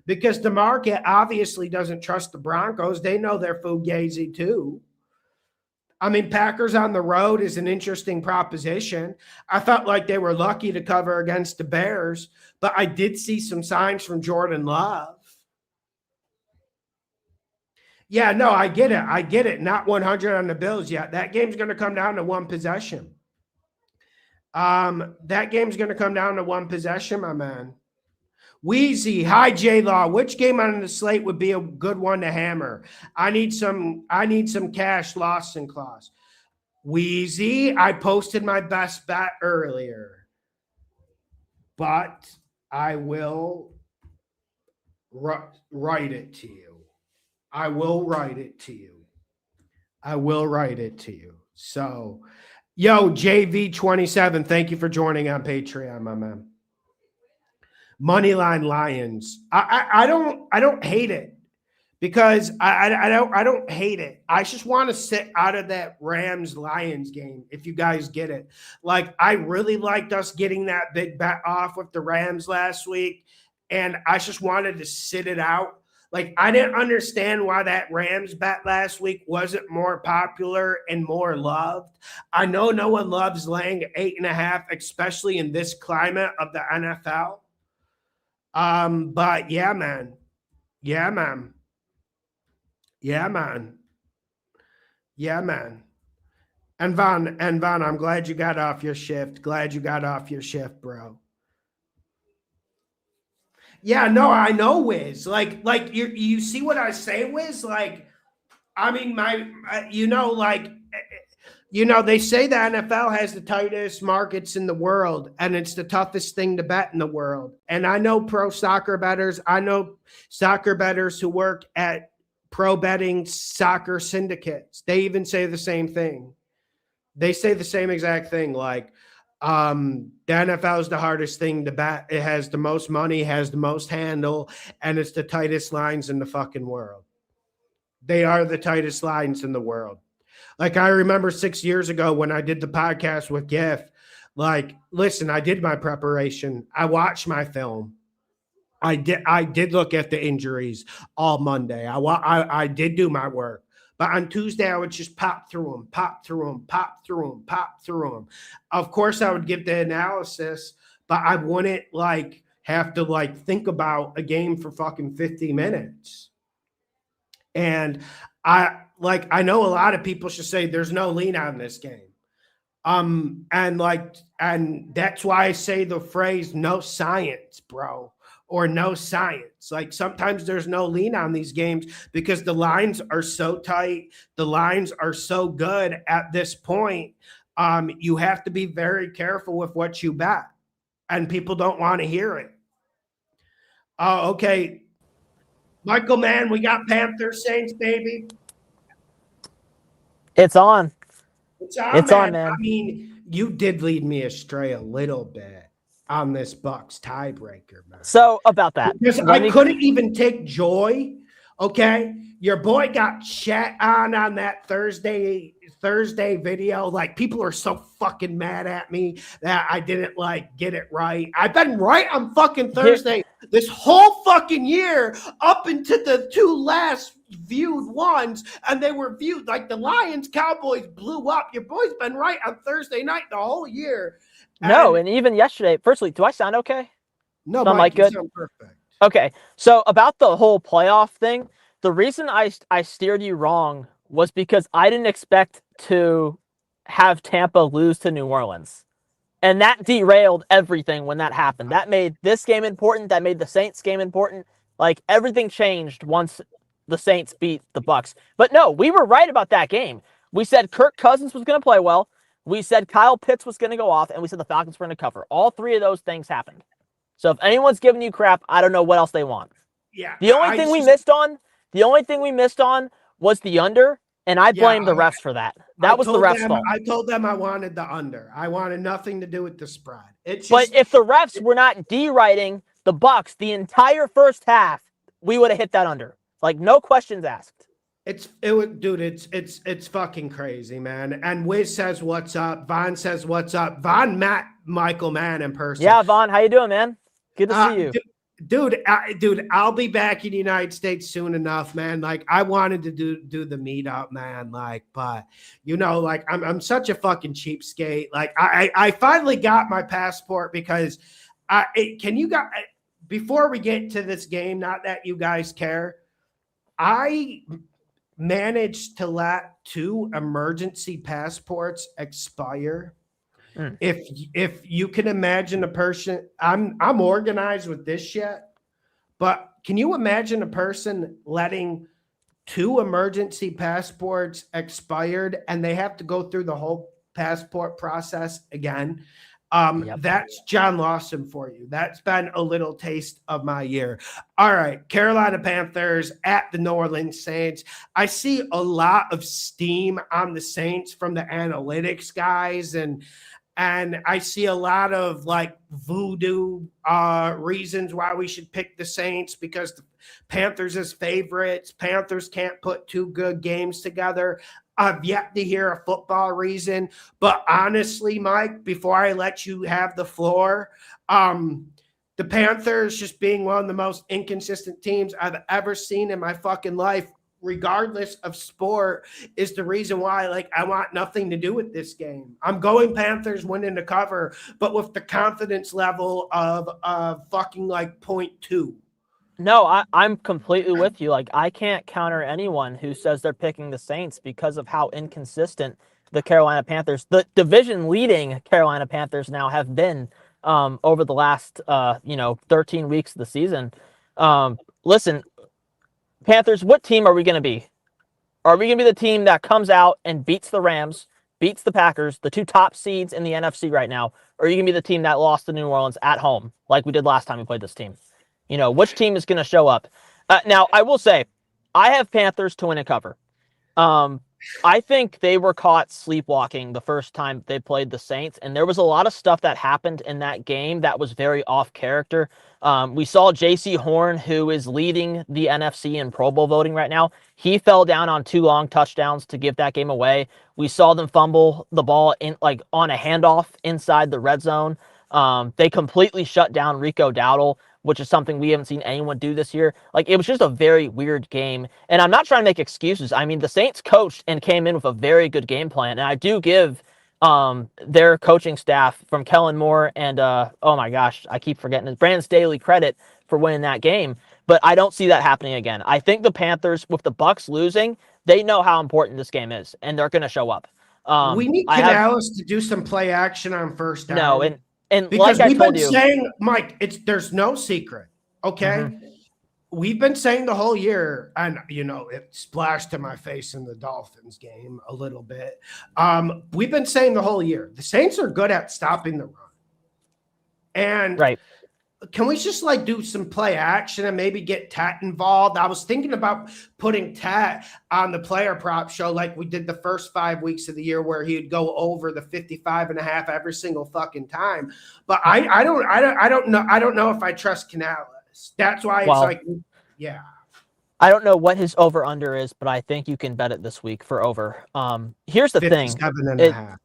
Speaker 1: Because the market obviously doesn't trust the Broncos. They know they're fugazi too. I mean, Packers on the road is an interesting proposition. I felt like they were lucky to cover against the Bears, but I did see some signs from Jordan Love. Yeah, no, I get it. I get it. Not 100 on the Bills yet. That game's going to come down to one possession. That game's going to come down to one possession, my man. Wheezy, hi J-Law. Which game on the slate would be a good one to hammer? I need some cash, Lawson clause. Wheezy, I posted my best bet earlier, but I will write it to you. I will write it to you. So, yo, JV27, thank you for joining on Patreon, my man. Moneyline Lions. I don't hate it because I don't hate it. I just want to sit out of that Rams Lions game. If you guys get it, like I really liked us getting that big bet off with the Rams last week, and I just wanted to sit it out. Like I didn't understand why that Rams bet last week wasn't more popular and more loved. I know no one loves laying 8.5, especially in this climate of the NFL. But yeah, man. And Von, I'm glad you got off your shift. Bro. Yeah, no, I know, Wiz. Like you see what I say, Wiz? Like, I mean, they say the NFL has the tightest markets in the world, and it's the toughest thing to bet in the world. And I know pro soccer bettors. I know soccer bettors who work at pro betting soccer syndicates. They even say the same thing. They say the same exact thing. Like, the NFL is the hardest thing to bet. It has the most money, has the most handle, and it's the tightest lines in the fucking world. They are the tightest lines in the world. Like I remember 6 years ago when I did the podcast with Giff, like, listen, I did my preparation. I watched my film. I did look at the injuries all Monday. I did do my work. But on Tuesday, I would just pop through them. Of course, I would give the analysis, but I wouldn't like have to like think about a game for fucking 50 minutes. And I know a lot of people should say there's no lean on this game. And that's why I say the phrase no science, bro, or no science. Like sometimes there's no lean on these games because the lines are so tight. The lines are so good at this point. You have to be very careful with what you bet, and people don't want to hear it. Okay. Michael, man, we got Panthers Saints, baby.
Speaker 2: It's on.
Speaker 1: It's on, man. I mean, you did lead me astray a little bit on this Bucks tiebreaker, man.
Speaker 2: So about that,
Speaker 1: because I couldn't even take joy. Okay, your boy got chat on that Thursday video. Like people are so fucking mad at me that I didn't like get it right. I've been right on fucking Thursday this whole fucking year up into the two last viewed ones, and they were viewed like the Lions Cowboys blew up. Your boy's been right on Thursday night the whole year.
Speaker 2: And even yesterday. Firstly, do I sound okay?
Speaker 1: No, Mike, you sound perfect.
Speaker 2: Okay, so about the whole playoff thing, the reason I steered you wrong was because I didn't expect to have Tampa lose to New Orleans. And that derailed everything when that happened. That made this game important. That made the Saints game important. Like, everything changed once the Saints beat the Bucks. But no, we were right about that game. We said Kirk Cousins was going to play well. We said Kyle Pitts was going to go off. And we said the Falcons were going to cover. All three of those things happened. So if anyone's giving you crap, I don't know what else they want.
Speaker 1: Yeah,
Speaker 2: The only thing we missed on was the under, and I
Speaker 1: yeah.
Speaker 2: blame the refs for that. That was the refs' fault.
Speaker 1: I told them I wanted the under. I wanted nothing to do with the spread. It's
Speaker 2: But
Speaker 1: just
Speaker 2: if the refs were not de-writing the Bucks the entire first half, we would have hit that under. Like, no questions asked.
Speaker 1: It's fucking crazy, man. And Wiz says what's up. Vaughn says what's up. Vaughn met Michael Mann in person.
Speaker 2: Yeah, Vaughn, how you doing, man? Good to see you.
Speaker 1: Dude, I'll be back in the United States soon enough, man. Like, I wanted to do the meetup, man. Like, but like I'm such a fucking cheapskate. Like, I finally got my passport because before we get to this game, not that you guys care, I managed to let 2 emergency passports expire. If you can imagine a person, I'm organized with this shit, but can you imagine a person letting 2 emergency passports expired and they have to go through the whole passport process again? That's John Lawson for you. That's been a little taste of my year. All right, Carolina Panthers at the New Orleans Saints. I see a lot of steam on the Saints from the analytics guys, and I see a lot of like voodoo reasons why we should pick the Saints because the Panthers is favorites. Panthers can't put 2 good games together. I've yet to hear a football reason. But honestly, Mike, before I let you have the floor, the Panthers just being one of the most inconsistent teams I've ever seen in my fucking life, regardless of sport, is the reason why, like, I want nothing to do with this game. I'm going Panthers winning the cover, but with the confidence level of fucking like 0.2.
Speaker 2: No, I'm completely with you. Like, I can't counter anyone who says they're picking the Saints because of how inconsistent the Carolina Panthers, the division leading Carolina Panthers now have been over the last 13 weeks of the season. Listen, Panthers, what team are we going to be? Are we going to be the team that comes out and beats the Rams, beats the Packers, the 2 top seeds in the NFC right now? Or are you going to be the team that lost to New Orleans at home, like we did last time we played this team? Which team is going to show up? Now, I will say, I have Panthers to win and cover. I think they were caught sleepwalking the first time they played the Saints, and there was a lot of stuff that happened in that game that was very off character. We saw J.C. Horn, who is leading the NFC in Pro Bowl voting right now. He fell down on 2 long touchdowns to give that game away. We saw them fumble the ball on a handoff inside the red zone. They completely shut down Rico Dowdle, which is something we haven't seen anyone do this year. Like, it was just a very weird game. And I'm not trying to make excuses. I mean, the Saints coached and came in with a very good game plan. And I do give their coaching staff from Kellen Moore and, oh my gosh, I keep forgetting it, Brandon Staley credit for winning that game. But I don't see that happening again. I think the Panthers, with the Bucks losing, they know how important this game is, and they're going to show up.
Speaker 1: We need Canales to do some play action on first down.
Speaker 2: No, and
Speaker 1: because
Speaker 2: like
Speaker 1: we've
Speaker 2: I told
Speaker 1: been saying, Mike, there's no secret, okay? Mm-hmm. We've been saying the whole year, and it splashed in my face in the Dolphins game a little bit. We've been saying the whole year, the Saints are good at stopping the run. And
Speaker 2: right.
Speaker 1: Can we just like do some play action and maybe get Tat involved? I was thinking about putting Tat on the player prop show like we did the first 5 weeks of the year, where he'd go over the 55.5 every single fucking time. But I don't know if I trust Canales. That's why yeah.
Speaker 2: I don't know what his over under is, but I think you can bet it this week for over. Here's the thing.
Speaker 1: 57.5.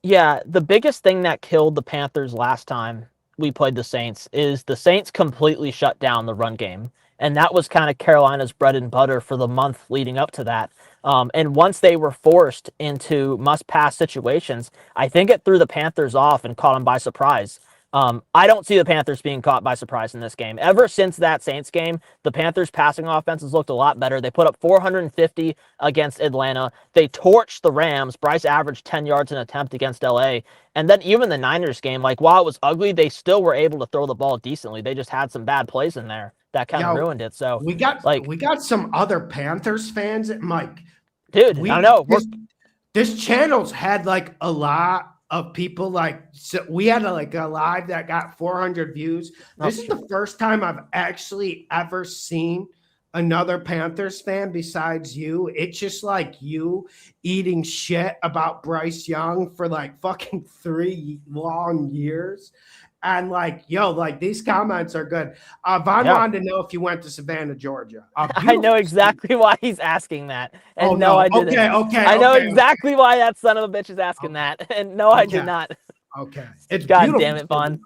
Speaker 2: Yeah, the biggest thing that killed the Panthers last time we played the Saints is the Saints completely shut down the run game. And that was kind of Carolina's bread and butter for the month leading up to that. And once they were forced into must-pass situations, I think it threw the Panthers off and caught them by surprise. I don't see the Panthers being caught by surprise in this game. Ever since that Saints game, the Panthers' passing offenses looked a lot better. They put up 450 against Atlanta. They torched the Rams. Bryce averaged 10 yards an attempt against LA. And then even the Niners game, like, while it was ugly, they still were able to throw the ball decently. They just had some bad plays in there that kind of ruined it. So
Speaker 1: we got some other Panthers fans, Mike.
Speaker 2: Dude, I don't know.
Speaker 1: This channel's had like a lot of people like, so we had a live that got 400 views. This is the first time I've actually ever seen another Panthers fan besides you. It's just like you eating shit about Bryce Young for like fucking 3 long years. And like, yo, like these comments are good. Vaughn wanted to know if you went to Savannah, Georgia.
Speaker 2: I know exactly why he's asking that. And
Speaker 1: Oh,
Speaker 2: no, I didn't.
Speaker 1: Okay.
Speaker 2: I know exactly why that son of a bitch is asking that. And no, I did not.
Speaker 1: Okay. It's
Speaker 2: God
Speaker 1: beautiful.
Speaker 2: damn it, Vaughn.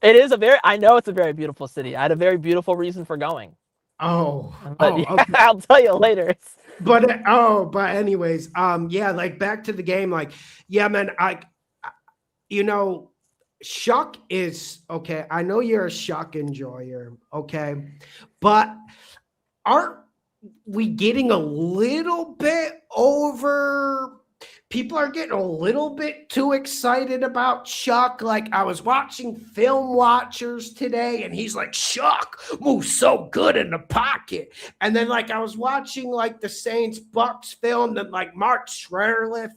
Speaker 2: It is I know it's a very beautiful city. I had a very beautiful reason for going.
Speaker 1: Okay.
Speaker 2: I'll tell you later.
Speaker 1: But anyways, yeah, like back to the game, like, yeah, man, Shuck is okay. I know you're a Shuck enjoyer, okay, but aren't we getting a little bit over? People are getting a little bit too excited about Shuck. Like I was watching Film Watchers today, and he's like, Shuck moves so good in the pocket. And then like I was watching like the Saints Bucks film that like Mark Schlereth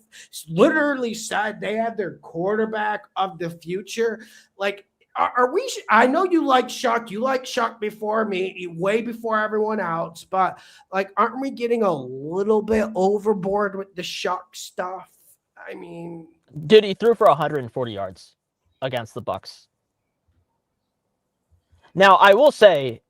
Speaker 1: literally said they had their quarterback of the future. Like, are we? I know you like Shuck. You like Shuck before me, way before everyone else. But like, aren't we getting a little bit overboard with the Shuck stuff? I mean,
Speaker 2: dude, he threw for 140 yards against the Bucks. Now, I will say,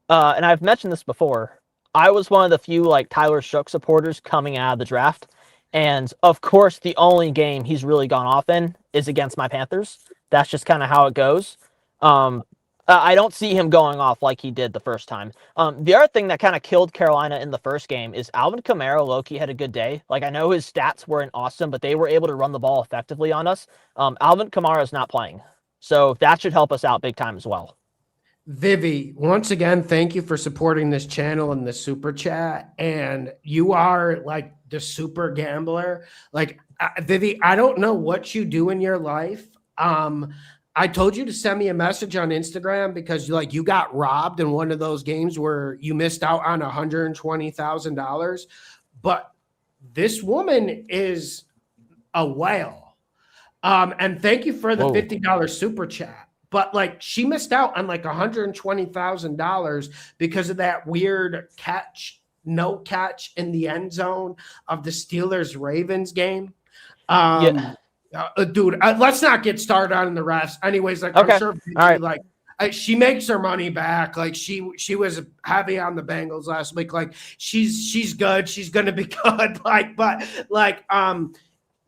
Speaker 2: and I've mentioned this before, I was one of the few like Tyler Shuck supporters coming out of the draft, and of course, the only game he's really gone off in is against my Panthers. That's just kind of how it goes. I don't see him going off like he did the first time. The other thing that kind of killed Carolina in the first game is Alvin Kamara low-key had a good day. Like, I know his stats weren't awesome, but they were able to run the ball effectively on us. Alvin Kamara is not playing, so that should help us out big time as well.
Speaker 1: Vivi, once again, thank you for supporting this channel and the super chat. And you are like the super gambler. Like, Vivi, I don't know what you do in your life. I told you to send me a message on Instagram because you got robbed in one of those games where you missed out on $120,000. But this woman is a whale. And thank you for the $50 super chat. But like she missed out on like $120,000 because of that weird no catch in the end zone of the Steelers-Ravens game. Dude, let's not get started on the rest. Anyways, like
Speaker 2: okay.
Speaker 1: I'm sure she makes her money back. Like she was heavy on the Bengals last week. Like she's good. She's gonna be good.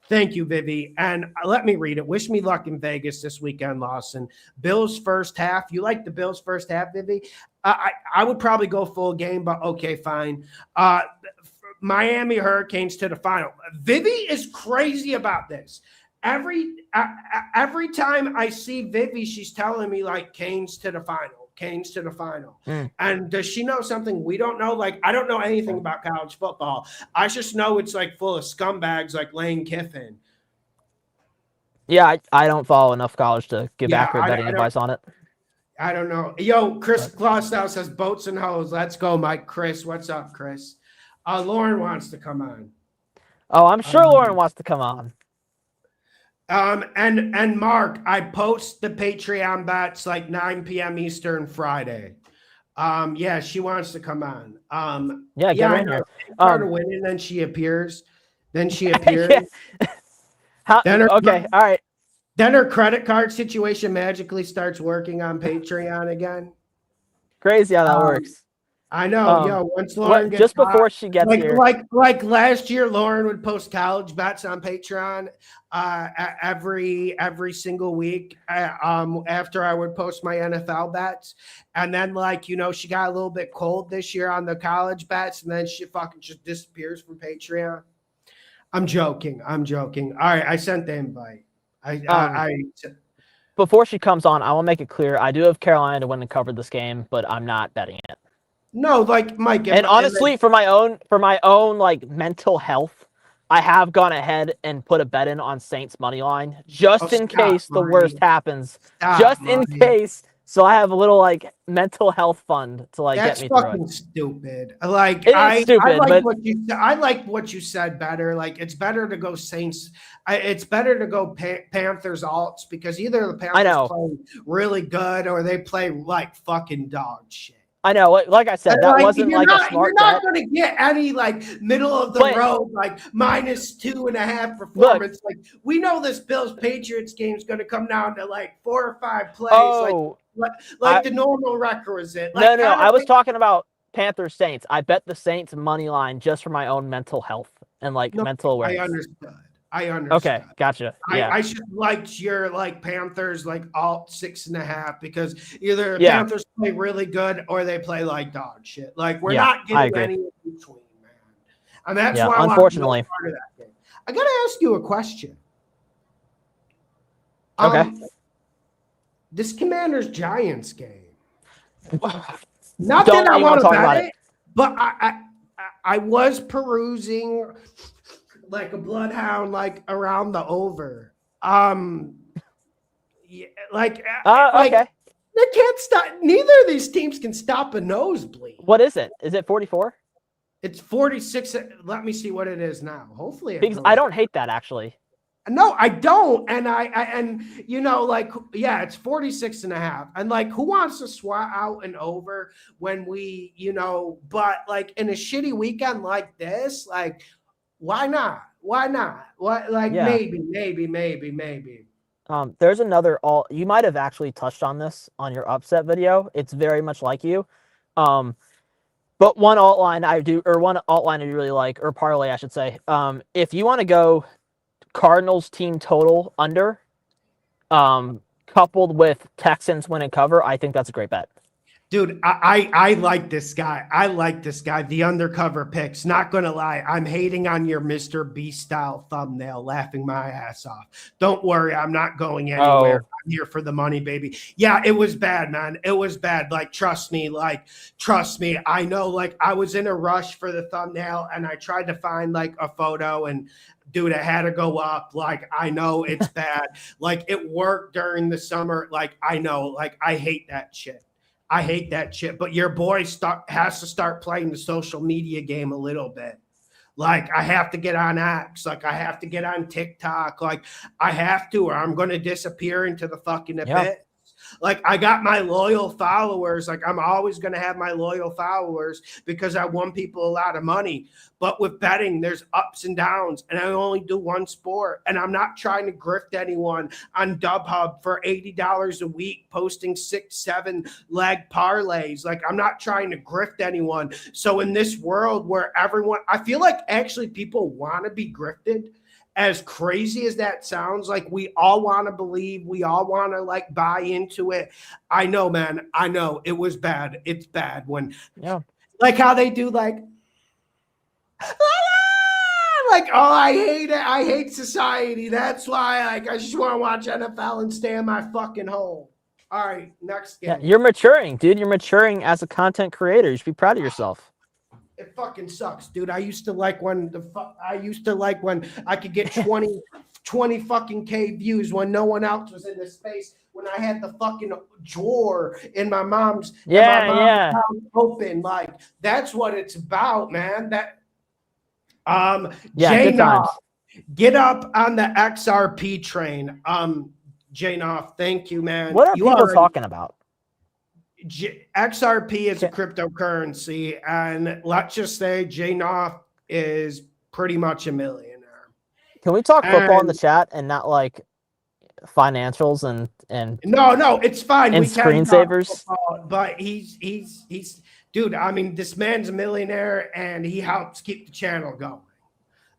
Speaker 1: Thank you, Vivi. And let me read it. Wish me luck in Vegas this weekend, Lawson. Bills first half. You like the Bills first half, Vivi? I would probably go full game, but okay, fine. Miami Hurricanes to the final. Vivi is crazy about this. Every time I see Vivi, she's telling me like Canes to the final. And does she know something we don't know? Like, I don't know anything about college football. I just know it's like full of scumbags like Lane Kiffin.
Speaker 2: Yeah, I don't follow enough college to give accurate betting advice on it.
Speaker 1: I don't know. Yo, Chris Klostow says boats and hoes. Let's go, Mike. Chris, what's up, Chris? Lauren wants to come on.
Speaker 2: Oh, I'm sure Lauren wants to come on.
Speaker 1: And Mark, I post the Patreon bets like 9 p.m. Eastern Friday. Yeah, she wants to come on.
Speaker 2: Get in here.
Speaker 1: Part of winning, then she appears.
Speaker 2: All right.
Speaker 1: Then her credit card situation magically starts working on Patreon again.
Speaker 2: Crazy how that works.
Speaker 1: I know, once Lauren gets
Speaker 2: just before she gets here,
Speaker 1: like last year, Lauren would post college bets on Patreon every single week. After I would post my NFL bets, and then she got a little bit cold this year on the college bets, and then she fucking just disappears from Patreon. I'm joking. All right, I sent the invite.
Speaker 2: Before she comes on, I will make it clear I do have Carolina to win and cover this game, but I'm not betting it.
Speaker 1: No, like Mike.
Speaker 2: And honestly, for my own like mental health, I have gone ahead and put a bet in on Saints money line just in case the worst happens. Just in case So I have a little like mental health fund to like
Speaker 1: That's
Speaker 2: get me through
Speaker 1: fucking
Speaker 2: it.
Speaker 1: stupid. Like
Speaker 2: It is
Speaker 1: I
Speaker 2: stupid,
Speaker 1: like
Speaker 2: but
Speaker 1: I like what you said better. Like it's better to go Saints. It's better to go Panthers alts because either the
Speaker 2: I
Speaker 1: Panthers
Speaker 2: know.
Speaker 1: play really good or they play like fucking dog shit.
Speaker 2: I know. Like I said, that wasn't like a smart
Speaker 1: You're not
Speaker 2: bet.
Speaker 1: going to get any like middle of the
Speaker 2: But-
Speaker 1: road like -2.5 performance. Like we know this Bills Patriots game is going to come down to like 4 or 5 plays.
Speaker 2: Oh,
Speaker 1: like the normal requisite.
Speaker 2: no.
Speaker 1: Like,
Speaker 2: I was talking about Panthers Saints. I bet the Saints money line just for my own mental health and like mental awareness.
Speaker 1: I understood.
Speaker 2: Okay, gotcha. Yeah.
Speaker 1: I just liked your like Panthers like alt 6.5 because either Panthers play really good or they play like dog shit. Like we're not getting any in between, man. And that's why
Speaker 2: unfortunately.
Speaker 1: I want to be part of that game. I gotta ask you a question.
Speaker 2: Okay.
Speaker 1: This Commanders Giants game.
Speaker 2: Not that I want to talk about it,
Speaker 1: but I was perusing like a bloodhound, like around the over. Yeah, like
Speaker 2: okay.
Speaker 1: They can't stop. Neither of these teams can stop a nosebleed.
Speaker 2: What is it? Is it 44?
Speaker 1: It's 46. Let me see what it is now. Hopefully,
Speaker 2: because I don't hate that actually.
Speaker 1: No, I don't. And and you know, like, yeah, it's 46.5. And like, who wants to swat out an over when we, you know, but like in a shitty weekend like this, like, why not? Why not? What, like, maybe.
Speaker 2: There's another you might have actually touched on this on your upset video. It's very much like you. But one alt line I do really like, or parlay, I should say. If you want to go Cardinals team total under, coupled with Texans win and cover, I think that's a great bet.
Speaker 1: Dude, I like this guy. I like this guy. The undercover picks. Not going to lie. I'm hating on your Mr. Beast style thumbnail, laughing my ass off. Don't worry. I'm not going anywhere. I'm here for the money, baby. Yeah, it was bad, man. It was bad. Like, trust me. I know, like, I was in a rush for the thumbnail and I tried to find like a photo and dude, it had to go up. Like, I know it's bad. Like, it worked during the summer. Like, I know, like, I hate that shit. But your boy has to start playing the social media game a little bit. Like, I have to get on X. Like, I have to get on TikTok. Like, I have to, or I'm going to disappear into the fucking abyss. Like, I got my loyal followers. Like, I'm always going to have my loyal followers because I won people a lot of money. But with betting, there's ups and downs, and I only do one sport. And I'm not trying to grift anyone on DubHub for $80 a week, posting 6-7 leg parlays. Like, I'm not trying to grift anyone. So in this world where I feel like actually people want to be grifted. As crazy as that sounds, like we all want to believe, we all want to like buy into it. I know, man. I know it was bad. It's bad when, like how they do like, oh, I hate it. I hate society. That's why like I just want to watch NFL and stay in my fucking hole. All right, next game.
Speaker 2: Yeah, you're maturing, dude. You're maturing as a content creator. You should be proud of yourself.
Speaker 1: It fucking sucks, dude. I used to like when I could get 20 fucking K views when no one else was in the space, when I had the fucking drawer in my mom's house open. Like, that's what it's about, man. Janoff, get up on the XRP train. Janoff, thank you, man.
Speaker 2: What are people talking about?
Speaker 1: XRP is a cryptocurrency, and let's just say Janoff is pretty much a millionaire.
Speaker 2: Can we talk football in the chat and not like financials and
Speaker 1: no, it's fine.
Speaker 2: And screensavers.
Speaker 1: But he's dude. I mean, this man's a millionaire, and he helps keep the channel going.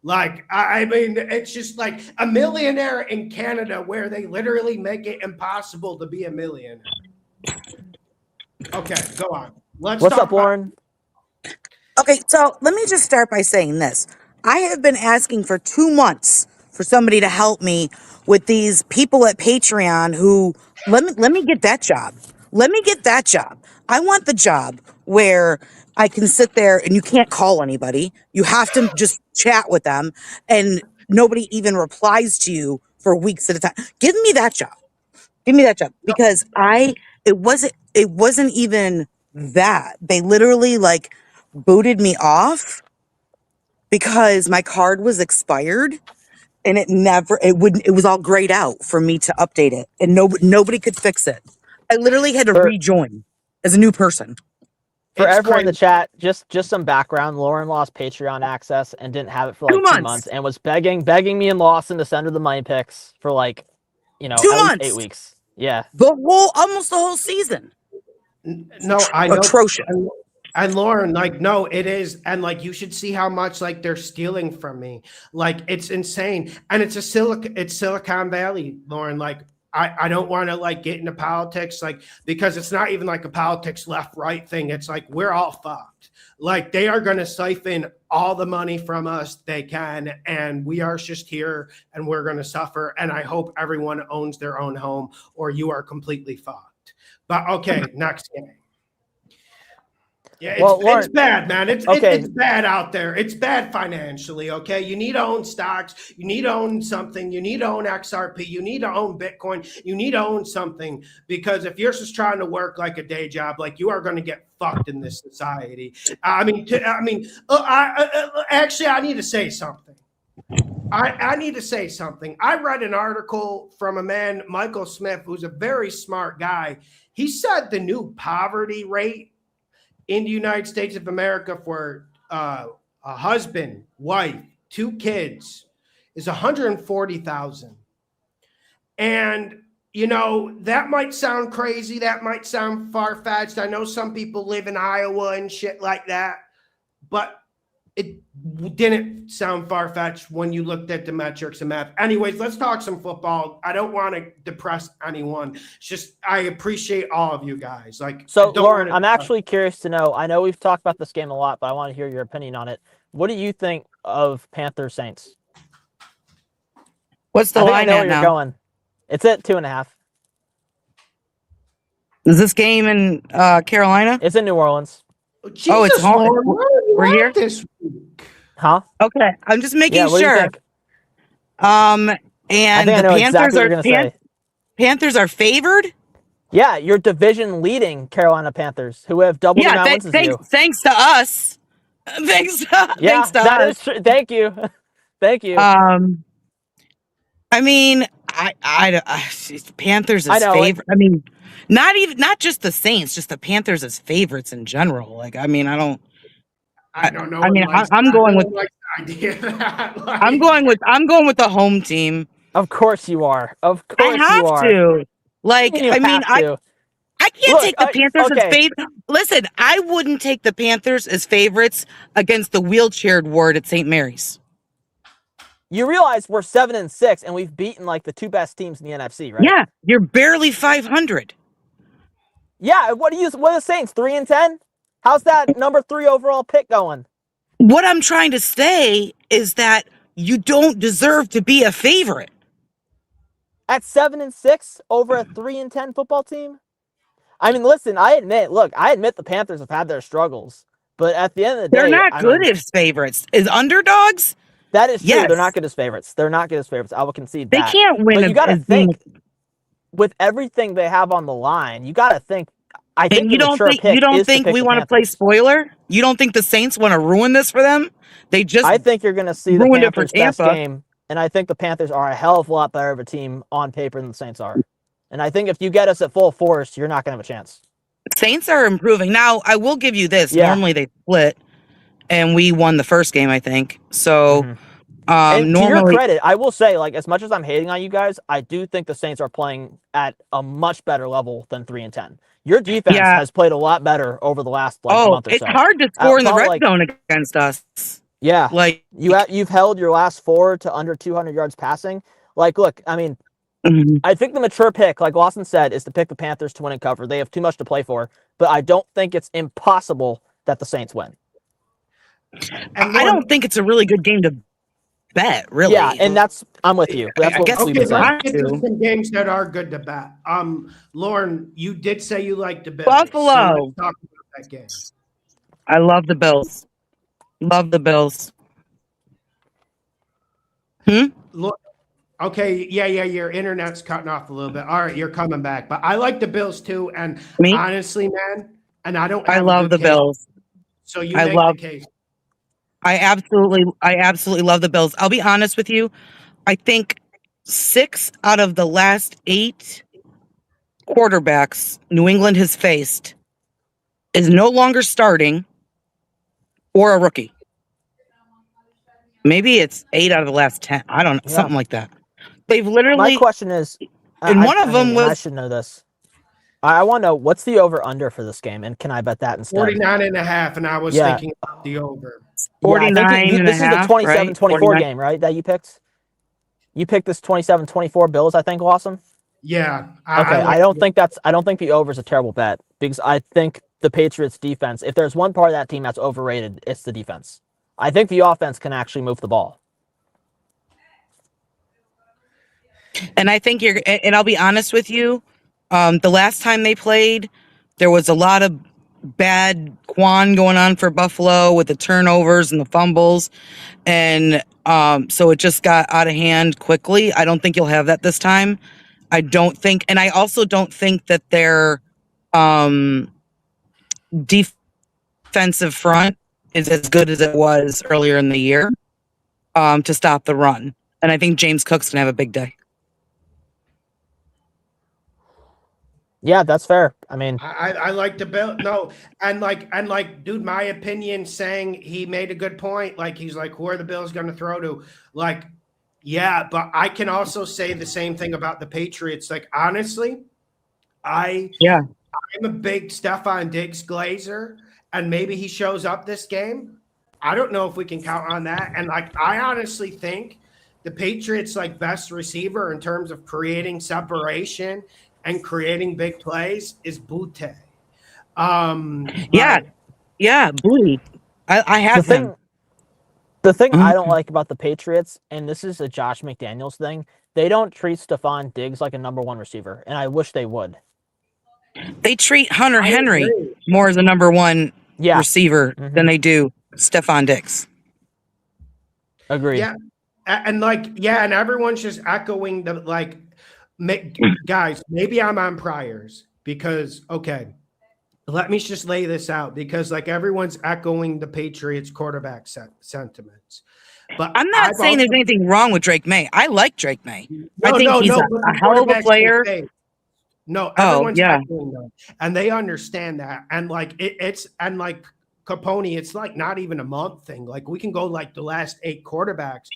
Speaker 1: Like, I mean, it's just like a millionaire in Canada where they literally make it impossible to be a millionaire. Okay, go on.
Speaker 2: What's up, Lauren?
Speaker 3: Okay, so let me just start by saying this. I have been asking for 2 months for somebody to help me with these people at Patreon who let me get that job. Let me get that job. I want the job where I can sit there and you can't call anybody. You have to just chat with them and nobody even replies to you for weeks at a time. Give me that job. Give me that job because I it wasn't even that. They literally like booted me off because my card was expired and it was all grayed out for me to update it, and nobody could fix it. I literally had to rejoin as a new person.
Speaker 2: For
Speaker 1: It's
Speaker 2: everyone in the
Speaker 1: crazy.
Speaker 2: chat, just some background. Lauren lost Patreon access and didn't have it for like 2 months, and was begging me and Lawson to send her the money picks for like,
Speaker 3: 2
Speaker 2: at least
Speaker 3: months.
Speaker 2: 8 weeks. Yeah.
Speaker 3: Almost the whole season.
Speaker 1: No, I know.
Speaker 3: Atrocious.
Speaker 1: And Lauren, like, no, it is. And like, you should see how much like they're stealing from me. Like, it's insane. And it's Silicon Valley, Lauren. Like, I don't want to like get into politics, like, because it's not even like a politics left right thing. It's like we're all fucked. Like, they are going to siphon all the money from us they can, and we are just here and we're going to suffer. And I hope everyone owns their own home, or you are completely fucked. But okay, next game. Yeah, it's bad, man. It's bad out there. It's bad financially, okay? You need to own stocks. You need to own something. You need to own XRP. You need to own Bitcoin. You need to own something, because if you're just trying to work like a day job, like, you are going to get fucked in this society. Actually, I need to say something. I need to say something. I read an article from a man, Michael Smith, who's a very smart guy. He said the new poverty rate in the United States of America for a husband, wife, 2 kids is 140,000. And, that might sound crazy. That might sound far-fetched. I know some people live in Iowa and shit like that, but it didn't sound far-fetched when you looked at the metrics and math. Anyways, let's talk some football. I don't want to depress anyone. It's just, I appreciate all of you guys. Like,
Speaker 2: so Lauren, I'm actually curious to know. I know we've talked about this game a lot, but I want to hear your opinion on it. What do you think of Panthers Saints?
Speaker 3: What's the line
Speaker 2: I know
Speaker 3: at
Speaker 2: where
Speaker 3: now?
Speaker 2: you're going. It's at 2.5.
Speaker 3: Is this game in Carolina?
Speaker 2: It's in New Orleans.
Speaker 1: Jesus,
Speaker 3: it's home.
Speaker 1: We're
Speaker 3: here
Speaker 1: this week.
Speaker 2: Huh?
Speaker 3: Okay, I'm just making
Speaker 2: what
Speaker 3: sure.
Speaker 2: Do you think?
Speaker 3: And
Speaker 2: I know
Speaker 3: Panthers
Speaker 2: exactly what you're gonna say.
Speaker 3: Panthers are favored.
Speaker 2: Yeah, your division leading Carolina Panthers, who have double the amount wins as you.
Speaker 3: Thanks to us. Thanks to
Speaker 2: that
Speaker 3: us.
Speaker 2: Is true. Thank you. Thank you.
Speaker 3: I mean, Panthers is favorite. I mean, not just the Saints, just the Panthers as favorites in general. Like, I mean, I don't know. I mean, I'm going with I'm going with the home team.
Speaker 2: Of course you are. Of course
Speaker 3: I have to. Like, I mean, I can't take the Panthers as favorites. Listen, I wouldn't take the Panthers as favorites against the wheelchaired ward at St. Mary's.
Speaker 2: You realize we're 7-6 and we've beaten like the 2 best teams in the NFC, right?
Speaker 3: Yeah, you're barely 500.
Speaker 2: Yeah, what are the Saints, 3-10? How's that number 3 overall pick going?
Speaker 3: What I'm trying to say is that you don't deserve to be a favorite.
Speaker 2: At 7-6 over a 3-10 football team? I mean, listen, I admit the Panthers have had their struggles, but at the end of the day,
Speaker 3: they're not good as favorites. As underdogs?
Speaker 2: That is true. Yes. They're not good as favorites. I will concede that.
Speaker 3: They can't win.
Speaker 2: But you got to think, with everything they have on the line, you got to think. I think
Speaker 3: you don't think we want to play spoiler? You don't think the Saints want to ruin this for them? I
Speaker 2: think you're going to see the Panthers' best game, and I think the Panthers are a hell of a lot better of a team on paper than the Saints are. And I think if you get us at full force, you're not going to have a chance.
Speaker 3: Saints are improving. Now, I will give you this. Yeah. Normally they split, and we won the first game, I think. So,
Speaker 2: and to your credit, I will say, like, as much as I'm hating on you guys, I do think the Saints are playing at a much better level than 3-10. Your defense has played a lot better over the last month or so.
Speaker 3: It's hard to score in the red zone against us.
Speaker 2: Yeah, like you've held your last 4 to under 200 yards passing. Like, look, I mean, I think the mature pick, like Lawson said, is to pick the Panthers to win and cover. They have too much to play for, but I don't think it's impossible that the Saints win.
Speaker 3: I don't think it's a really good game to bet, really.
Speaker 2: Yeah, and I'm with you. That's what we've been saying.
Speaker 1: Some games that are good to bet. Lauren, you did say you liked the Bills.
Speaker 3: Buffalo.
Speaker 1: So let's talk about that game.
Speaker 3: I love the Bills. Love the Bills.
Speaker 1: Okay, yeah, your internet's cutting off a little bit. All right, you're coming back. But I like the Bills too. And
Speaker 3: Me,
Speaker 1: honestly, man, and I don't
Speaker 3: I
Speaker 1: have a
Speaker 3: love
Speaker 1: good
Speaker 3: the
Speaker 1: case.
Speaker 3: Bills.
Speaker 1: So you
Speaker 3: I
Speaker 1: make the
Speaker 3: love.
Speaker 1: case.
Speaker 3: I absolutely love the Bills. I'll be honest with you. I think 6 out of the last 8 quarterbacks New England has faced is no longer starting or a rookie. Maybe it's 8 out of the last 10. I don't know,
Speaker 2: Yeah.
Speaker 3: something like that. They've
Speaker 2: My
Speaker 3: literally,
Speaker 2: question is,
Speaker 3: and one of them
Speaker 2: and I
Speaker 3: was
Speaker 2: should know this. I want to know what's the over under for this game, and can I bet that instead?
Speaker 1: 49.5, and I was
Speaker 2: Yeah.
Speaker 1: thinking about the over.
Speaker 2: Yeah, I think
Speaker 3: 49 and a
Speaker 2: this is the
Speaker 3: half, right?
Speaker 2: 27-24
Speaker 3: 49.
Speaker 2: game, right? That you picked. You picked this 27-24 Bills, I think, Lawson.
Speaker 1: Yeah.
Speaker 2: Okay,
Speaker 1: like
Speaker 2: I don't think the over is a terrible bet because I think the Patriots defense, if there's one part of that team that's overrated, it's the defense. I think the offense can actually move the ball.
Speaker 3: And I think and I'll be honest with you, the last time they played, there was a lot of bad Quan going on for Buffalo with the turnovers and the fumbles. And so it just got out of hand quickly. I don't think you'll have that this time. I don't think, and I also don't think that their defensive front is as good as it was earlier in the year to stop the run. And I think James Cook's gonna have a big day.
Speaker 2: Yeah, that's fair. I mean,
Speaker 1: I like the Bill. No, and dude, my opinion saying he made a good point. Like he's like, who are the Bills going to throw to? Like, yeah, but I can also say the same thing about the Patriots. Like, honestly, I'm a big Stephon Diggs glazer, and maybe he shows up this game. I don't know if we can count on that. And like, I honestly think the Patriots like best receiver in terms of creating separation and creating big plays is Butte.
Speaker 3: Yeah, Booty. I have him.
Speaker 2: The thing I don't like about the Patriots, and this is a Josh McDaniels thing, they don't treat Stephon Diggs like a number 1 receiver, and I wish they would.
Speaker 3: They treat Hunter Henry more as a number 1 receiver than they do Stephon Diggs.
Speaker 2: Agreed.
Speaker 1: Yeah, and and everyone's just echoing the like, guys. Maybe I'm on priors because let me just lay this out because like everyone's echoing the Patriots quarterback sentiments. But
Speaker 3: I'm not saying there's anything wrong with Drake May. I like Drake May. I think he's a hell of a player.
Speaker 1: No, everyone's echoing them, and they understand that. And like it's like Capone, it's like not even a month thing. Like we can go like the last 8 quarterbacks,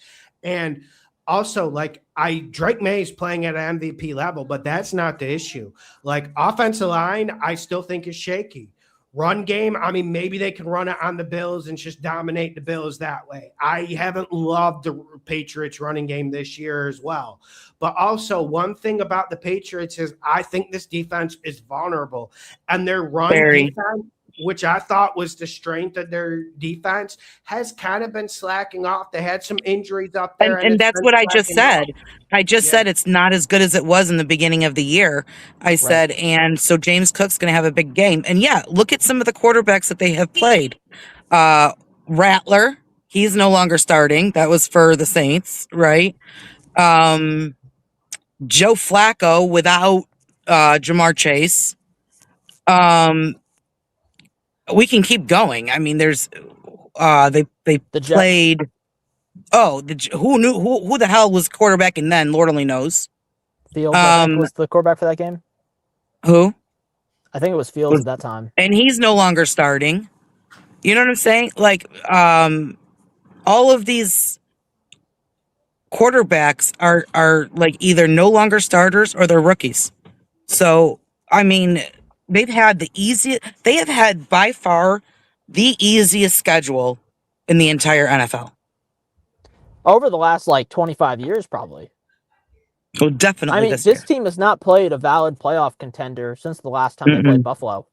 Speaker 1: and also like Drake May is playing at an MVP level, but that's not the issue. Like offensive line, I still think is shaky. Run game, I mean, maybe they can run it on the Bills and just dominate the Bills that way. I haven't loved the Patriots running game this year as well. But also one thing about the Patriots is I think this defense is vulnerable, and their run defense, which I thought was the strength of their defense, has kind of been slacking off. They had some injuries up there.
Speaker 3: And that's what I just said. I just said it's not as good as it was in the beginning of the year. I said, and so James Cook's going to have a big game. And yeah, look at some of the quarterbacks that they have played. Rattler, he's no longer starting. That was for the Saints, right? Joe Flacco without Jamar Chase. We can keep going. I mean, there's they played. Who the hell was quarterbacking then? Lord only knows.
Speaker 2: Fields, I think, was the quarterback for that game.
Speaker 3: Who?
Speaker 2: I think it was Fields at that time,
Speaker 3: and he's no longer starting. You know what I'm saying? Like, all of these quarterbacks are like either no longer starters or they're rookies. So I mean, they have had by far the easiest schedule in the entire NFL.
Speaker 2: Over the last like 25 years, probably.
Speaker 3: Oh, definitely.
Speaker 2: I mean, this team has not played a valid playoff contender since the last time they played Buffalo.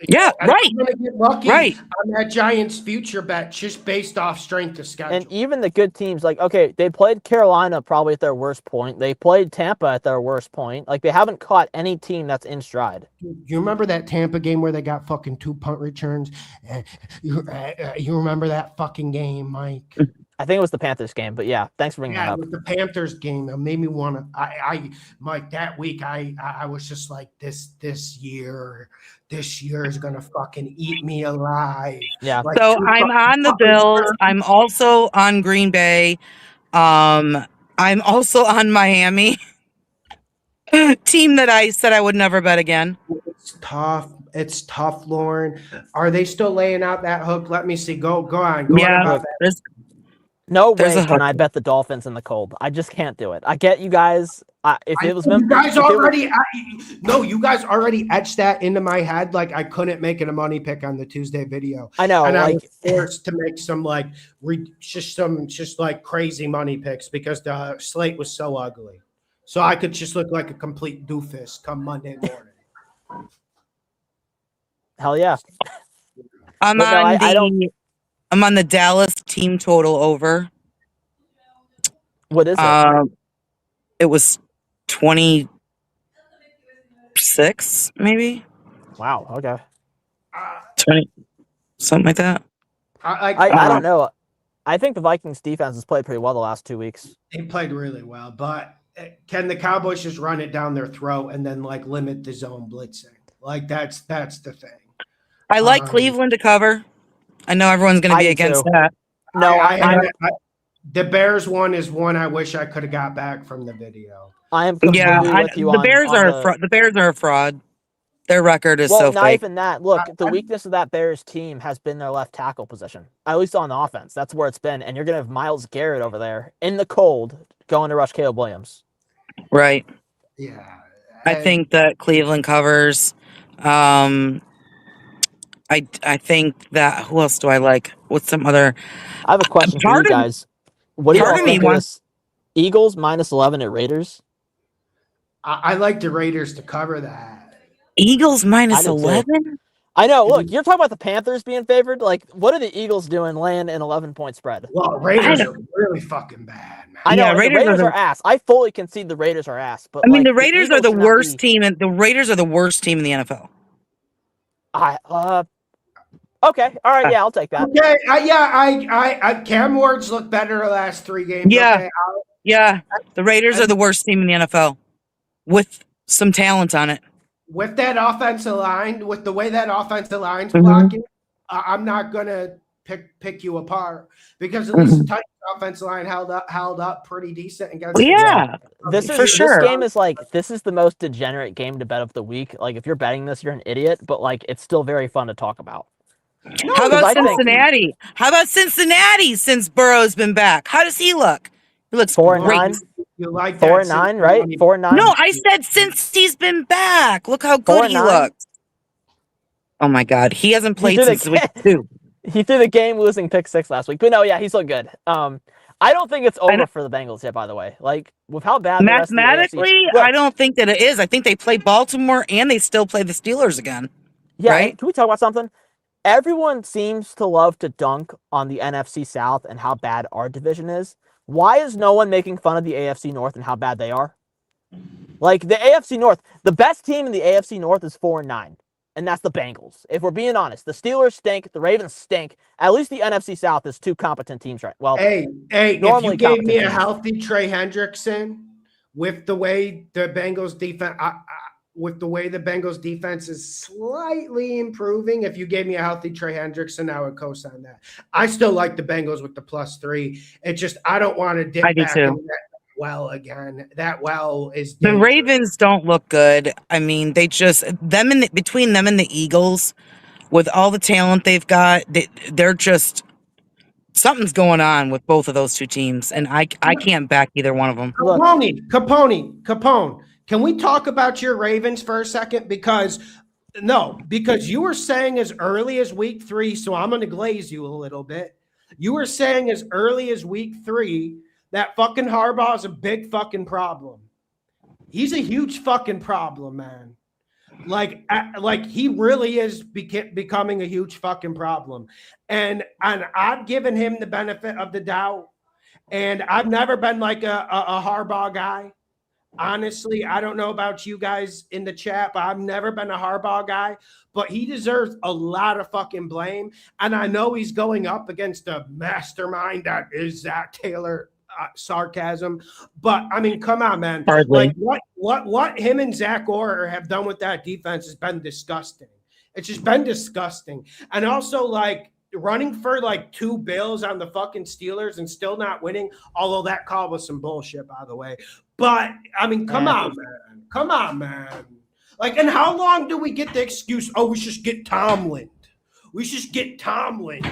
Speaker 3: Yeah,
Speaker 1: I'm gonna get lucky on that Giants future bet just based off strength of schedule.
Speaker 2: And even the good teams, like, okay, they played Carolina probably at their worst point. They played Tampa at their worst point. Like, they haven't caught any team that's in stride.
Speaker 1: You remember that Tampa game where they got fucking 2 punt returns? You remember that fucking game, Mike?
Speaker 2: I think it was the Panthers game, but yeah, thanks for bringing that
Speaker 1: Yeah,
Speaker 2: up.
Speaker 1: with the Panthers game, it made me want to. Mike, that week, I was just like, this year is gonna fucking eat me alive.
Speaker 2: Yeah.
Speaker 1: Like
Speaker 3: So
Speaker 1: two
Speaker 3: I'm on the
Speaker 1: fucking
Speaker 3: Bills.
Speaker 1: turns.
Speaker 3: I'm also on Green Bay. I'm also on Miami. Team that I said I would never bet again.
Speaker 1: It's tough. It's tough, Lauren. Are they still laying out that hook? Let me see. Go on. Go on
Speaker 3: Yeah,
Speaker 1: about that.
Speaker 2: No
Speaker 3: there's
Speaker 2: way
Speaker 3: a
Speaker 2: can
Speaker 3: hook.
Speaker 2: I bet the Dolphins in the cold. I just can't do it. I get you guys. If it was
Speaker 1: You guys
Speaker 2: if it was-
Speaker 1: already no, you guys already etched that into my head. Like I couldn't make it a money pick on the Tuesday video.
Speaker 2: I know,
Speaker 1: And I
Speaker 2: like
Speaker 1: was forced to make some like just like crazy money picks because the slate was so ugly. So I could just look like a complete doofus come Monday morning.
Speaker 2: hell yeah.
Speaker 3: I'm
Speaker 2: But no,
Speaker 3: on
Speaker 2: I don't.
Speaker 3: I'm on the Dallas team total over.
Speaker 2: What is it?
Speaker 3: It was 26, maybe
Speaker 2: Wow. Okay.
Speaker 3: 20, something like that.
Speaker 2: I don't know. I think the Vikings defense has played pretty well the last 2 weeks.
Speaker 1: They played really well, but can the Cowboys just run it down their throat and then like limit the zone blitzing? Like that's the thing.
Speaker 3: I like Cleveland to cover. I know everyone's going to be against that.
Speaker 2: No,
Speaker 1: the Bears one is one I wish I could have got back from the video.
Speaker 2: I am completely with you.
Speaker 3: The Bears are a fraud. Their record is so
Speaker 2: not
Speaker 3: fake.
Speaker 2: even that. Look, the weakness of that Bears team has been their left tackle position, at least on offense. That's where it's been. And you're going to have Myles Garrett over there in the cold going to rush Caleb Williams.
Speaker 3: Right.
Speaker 1: Yeah.
Speaker 3: I think that Cleveland covers. I think that who else do I like? What's some other?
Speaker 2: I have a question for you guys. What do you think of this? Eagles -11 at Raiders.
Speaker 1: I like the Raiders to cover that.
Speaker 3: Eagles -11.
Speaker 2: I know. Look, you're talking about the Panthers being favored. Like, what are the Eagles doing laying an 11-point spread?
Speaker 1: Well, Raiders are really fucking bad, man.
Speaker 2: I know. Yeah, Raiders are ass. I fully concede the Raiders are ass. But
Speaker 3: I mean, the Raiders are the worst team, and the Raiders are the worst team in the NFL.
Speaker 2: Okay. All right. Yeah, I'll take that.
Speaker 1: Okay. I Cam Ward's looked better the last 3 games.
Speaker 3: Yeah.
Speaker 1: Okay,
Speaker 3: yeah. The Raiders are the worst team in the NFL with some talent on it.
Speaker 1: With that offensive line, with the way that offensive line's blocking, I'm not gonna pick you apart because at least the Titans offensive line held up pretty decent against.
Speaker 3: Yeah,
Speaker 2: this game is like this is the most degenerate game to bet of the week. Like if you're betting this, you're an idiot, but like it's still very fun to talk about.
Speaker 3: No, how about Cincinnati? How about Cincinnati since Burrow's been back? How does he look? He looks
Speaker 2: 4-9.
Speaker 1: You like
Speaker 2: 4-9, right? 4-9.
Speaker 3: No, I said since he's been back. Look how good he looks. Oh my God, he hasn't played since week 2.
Speaker 2: He threw the game-losing pick 6 last week, but no, yeah, he's looked good. I don't think it's over for the Bengals yet. By the way, like with how bad
Speaker 3: mathematically, I don't think that it is. I think they play Baltimore and they still play the Steelers again.
Speaker 2: Yeah,
Speaker 3: right?
Speaker 2: Can we talk about something? Everyone seems to love to dunk on the NFC South and how bad our division is. Why is no one making fun of the AFC North and how bad they are? Like the AFC North, the best team in the AFC North is 4-9, and that's the Bengals. If we're being honest, the Steelers stink, the Ravens stink. At least the NFC South is 2 competent teams, right? Well,
Speaker 1: hey, if you gave me a healthy Trey Hendrickson with the way the Bengals defense, is slightly improving. If you gave me a healthy Trey Hendrickson, I would co-sign that. I still like the Bengals with the +3. It's just I don't want to dip back into that well again. That well is dangerous.
Speaker 3: The Ravens don't look good. I mean, they just between them and the Eagles, with all the talent they've got, they're just something's going on with both of those 2 teams, and I can't back either one of them.
Speaker 1: Capone. Can we talk about your Ravens for a second? Because you were saying as early as week 3, so I'm going to glaze you a little bit. You were saying as early as week 3 that fucking Harbaugh is a big fucking problem. He's a huge fucking problem, man. Like he really is becoming a huge fucking problem. And I've given him the benefit of the doubt. And I've never been like a Harbaugh guy. honestly, I don't know about you guys in the chat, but I've never been a Harbaugh guy, but he deserves a lot of fucking blame. And I know he's going up against a mastermind that is Zach Taylor. Sarcasm, but I mean, come on, man.
Speaker 3: Hardly.
Speaker 1: Like what him and Zach Orr have done with that defense has been disgusting. It's just been disgusting. And also, like, running for like 2 bills on the fucking Steelers and still not winning, although that call was some bullshit, by the way. But I mean, come on, man. Come on, man. Like, and how long do we get the excuse, oh, we should get Tomlin? We should get Tomlin.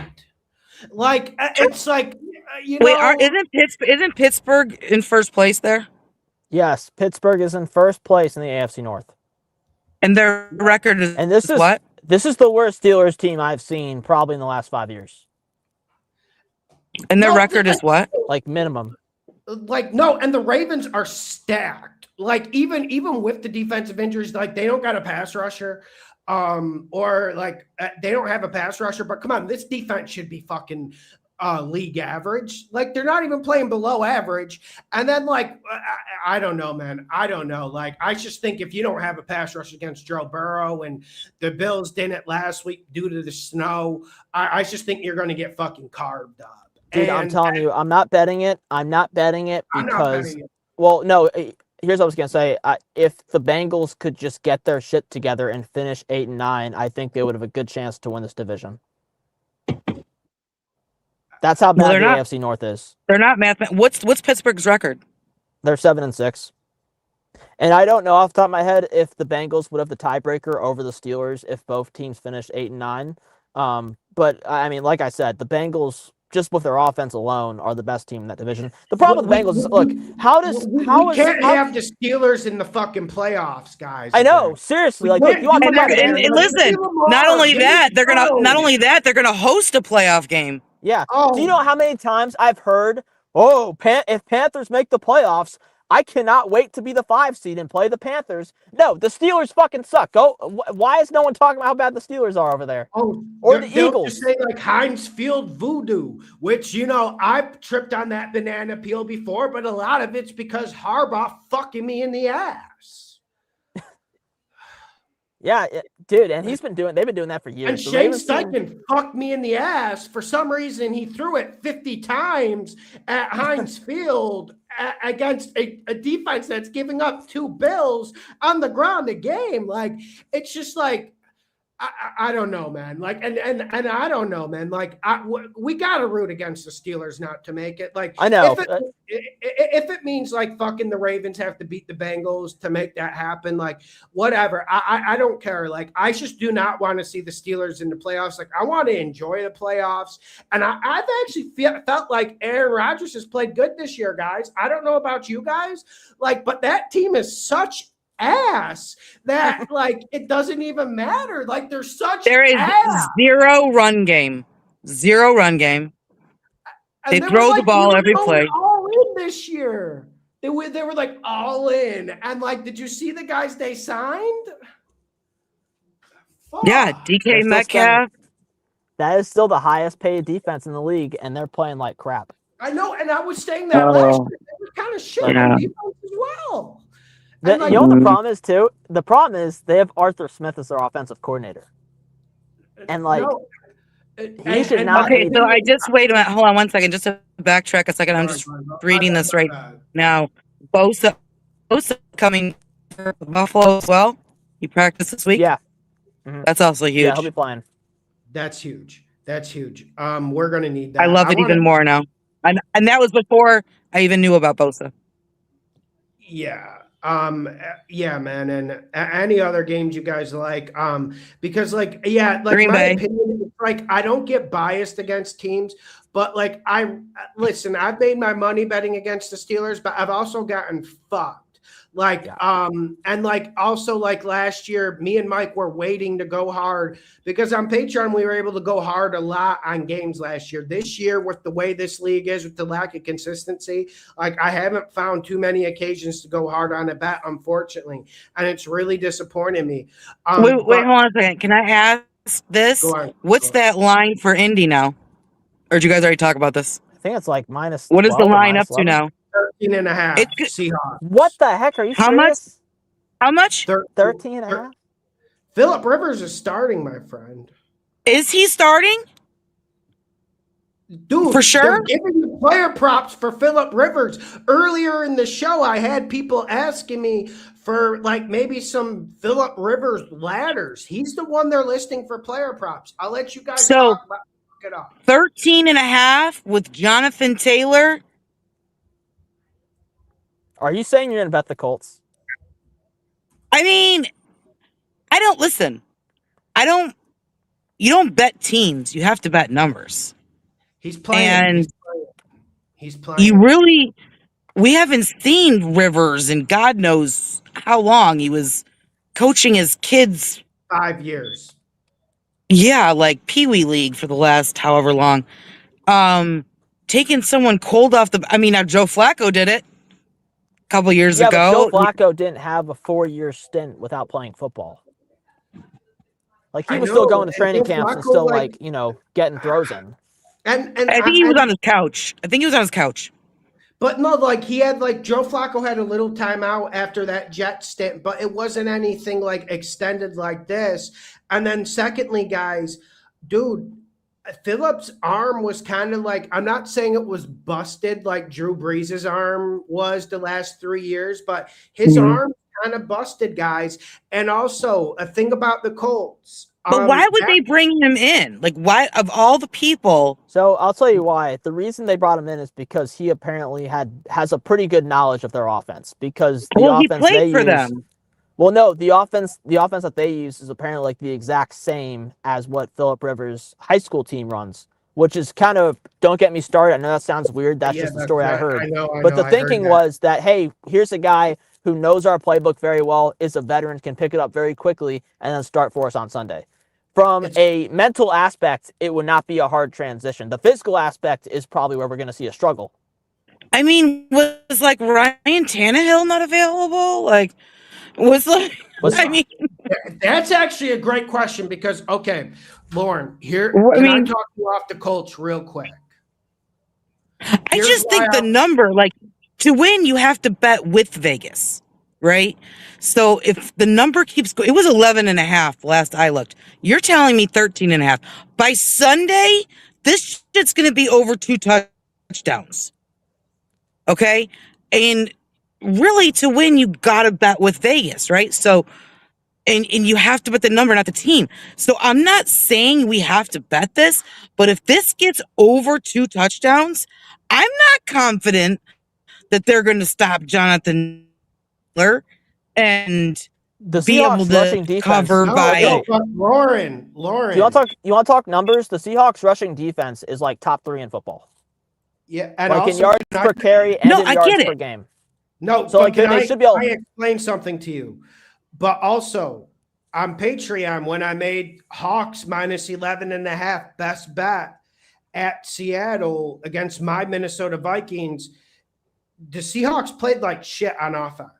Speaker 1: Like, it's like, you know.
Speaker 3: Wait, isn't Pittsburgh in first place there?
Speaker 2: Yes, Pittsburgh is in first place in the AFC North.
Speaker 3: And their record is what?
Speaker 2: This is the worst Steelers team I've seen probably in the last 5 years.
Speaker 3: And their record is what?
Speaker 2: Like minimum.
Speaker 1: Like, no, and the Ravens are stacked. Like, even with the defensive injuries, like, they don't got a pass rusher. Or like they don't have a pass rusher, but come on, this defense should be fucking league average. Like, they're not even playing below average. And then, like, I don't know, man. I don't know. Like, I just think if you don't have a pass rush against Joe Burrow, and the Bills didn't last week due to the snow, I just think you're going to get fucking carved up.
Speaker 2: Dude, I'm telling you, I'm not betting it. I'm not betting it because, well, no, here's what I was going to say. If the Bengals could just get their shit together and finish 8-9, I think they would have a good chance to win this division. That's how bad the AFC North is.
Speaker 3: They're not What's Pittsburgh's record?
Speaker 2: They're 7-6. And I don't know off the top of my head if the Bengals would have the tiebreaker over the Steelers if both teams finished 8-9. But I mean, like I said, the Bengals, just with their offense alone, are the best team in that division. The problem with the Bengals is, look,
Speaker 1: we can't have the Steelers in the fucking playoffs, guys.
Speaker 2: I know, seriously. Like, look, you want to talk about
Speaker 3: and listen, not only that, they're gonna host a playoff game.
Speaker 2: Yeah. Oh. Do you know how many times I've heard, if Panthers make the playoffs, I cannot wait to be the 5 seed and play the Panthers. No, the Steelers fucking suck. Why is no one talking about how bad the Steelers are over there?
Speaker 1: Oh,
Speaker 2: or the Eagles.
Speaker 1: Just say like Heinz Field voodoo, which, you know, I've tripped on that banana peel before, but a lot of it's because Harbaugh fucking me in the ass.
Speaker 2: Yeah, dude, and they've been doing that for years.
Speaker 1: And Shane Steichen fucked me in the ass. For some reason, he threw it 50 times at Heinz Field against a defense that's giving up 2 bills on the ground a game. Like, it's just like, I don't know, man. Like, and I don't know, man. Like, we got to root against the Steelers not to make it. Like,
Speaker 2: I know.
Speaker 1: If it means like fucking the Ravens have to beat the Bengals to make that happen, like, whatever. I don't care. Like, I just do not want to see the Steelers in the playoffs. Like, I want to enjoy the playoffs. And I've actually felt like Aaron Rodgers has played good this year, guys. I don't know about you guys, like, but that team is such ass that like it doesn't even matter. Like, there is
Speaker 3: zero run game. And they throw the ball every play.
Speaker 1: All in this year. They were like all in. And like, did you see the guys they signed? Fuck.
Speaker 3: Yeah, DK Metcalf.
Speaker 2: That is still the highest paid defense in the league, and they're playing like crap.
Speaker 1: I know, and I was saying that last year. They were kind of shit on defense as well.
Speaker 2: You know what the problem is, too? The problem is they have Arthur Smith as their offensive coordinator. And, like, he should not.
Speaker 3: Okay, so wait a minute. Hold on one second. Just to backtrack a second. I'm just reading this right now. Bosa coming for Buffalo as well. He practiced this week?
Speaker 2: Yeah.
Speaker 3: Mm-hmm. That's also huge.
Speaker 2: Yeah, he'll be playing.
Speaker 1: That's huge. We're going to need that.
Speaker 3: I love it even more now. And that was before I even knew about Bosa.
Speaker 1: Yeah. Yeah, man. And any other games you guys like? Because like, yeah, like
Speaker 3: Green
Speaker 1: my
Speaker 3: Bay.
Speaker 1: opinion is like, I don't get biased against teams, but like, I've made my money betting against the Steelers, but I've also gotten fucked. Like, and like, also like last year, me and Mike were waiting to go hard because on Patreon, we were able to go hard a lot on games last year. This year, with the way this league is, with the lack of consistency, like, I haven't found too many occasions to go hard on a bet, unfortunately. And it's really disappointing me.
Speaker 3: Wait, hold on a second. Can I ask this? What's that line for Indy now? Or did you guys already talk about this?
Speaker 2: I think it's like minus.
Speaker 3: What is the line up to now?
Speaker 1: 13 and a half.
Speaker 3: It's good.
Speaker 1: Seahawks.
Speaker 2: What the heck? Are you
Speaker 3: How much?
Speaker 2: serious?
Speaker 3: How much?
Speaker 2: 13 and a half?
Speaker 1: Phillip Rivers is starting, my friend.
Speaker 3: Is he starting?
Speaker 1: Dude,
Speaker 3: For sure?
Speaker 1: they're giving you player props for Phillip Rivers. Earlier in the show, I had people asking me for like maybe some Phillip Rivers ladders. He's the one they're listing for player props. I'll let you guys talk about it up.
Speaker 3: 13 and a half with Jonathan Taylor.
Speaker 2: Are you saying you're going to bet the Colts?
Speaker 3: I mean, I don't listen. You don't bet teams. You have to bet numbers.
Speaker 1: He's playing.
Speaker 3: And
Speaker 1: he's playing.
Speaker 3: We haven't seen Rivers in God knows how long. He was coaching his kids
Speaker 1: 5 years.
Speaker 3: Yeah, like Pee Wee League for the last however long. Taking someone cold off the. I mean, now Joe Flacco did it a couple years ago.
Speaker 2: But Joe Flacco didn't have a 4-year stint without playing football. Like he was still going to training camps and still like getting throws in.
Speaker 1: And
Speaker 3: I think he was on his couch.
Speaker 1: But no, like he had like Joe Flacco had a little timeout after that Jet stint, but it wasn't anything like extended like this. And then secondly, guys, dude, Phillip's arm was kind of like, I'm not saying it was busted like Drew Brees' arm was the last 3 years, but his arm kind of busted, guys. And also a thing about the Colts.
Speaker 3: But why would they bring him in? Like, why of all the people?
Speaker 2: So I'll tell you why. The reason they brought him in is because he apparently has a pretty good knowledge of their offense. Because the offense
Speaker 3: he played
Speaker 2: they
Speaker 3: for
Speaker 2: use,
Speaker 3: them.
Speaker 2: Well, no, the offense that they use is apparently like the exact same as what Phillip Rivers' high school team runs, which is kind of, don't get me started. I know that sounds weird. That's just the story I heard. But the thinking was that, hey, here's a guy who knows our playbook very well, is a veteran, can pick it up very quickly, and then start for us on Sunday. From a mental aspect, it would not be a hard transition. The physical aspect is probably where we're going to see a struggle.
Speaker 3: I mean, was like Ryan Tannehill not available? Like,
Speaker 1: that's actually a great question because, okay, Lauren, I talk you off the Colts real quick?
Speaker 3: I just think the number, like, to win, you have to bet with Vegas, right? So if the number keeps going, it was 11 and a half last I looked. You're telling me 13 and a half. By Sunday, this shit's going to be over 2 touchdowns. Okay? And really, to win, you got to bet with Vegas, right? So, and you have to bet the number, not the team. So I'm not saying we have to bet this, but if this gets over 2 touchdowns, I'm not confident that they're going to stop Jonathan Taylor and
Speaker 2: the
Speaker 3: be able to cover by.
Speaker 1: Lauren.
Speaker 2: You want to talk numbers? The Seahawks rushing defense is like top 3 in football.
Speaker 1: Yeah, and
Speaker 2: like
Speaker 1: also,
Speaker 2: in yards per carry and in yards per game.
Speaker 1: No, so like they should be able. I explain something to you, but also on Patreon when I made Hawks minus 11 and a half best bet at Seattle against my Minnesota Vikings, the Seahawks played like shit on offense.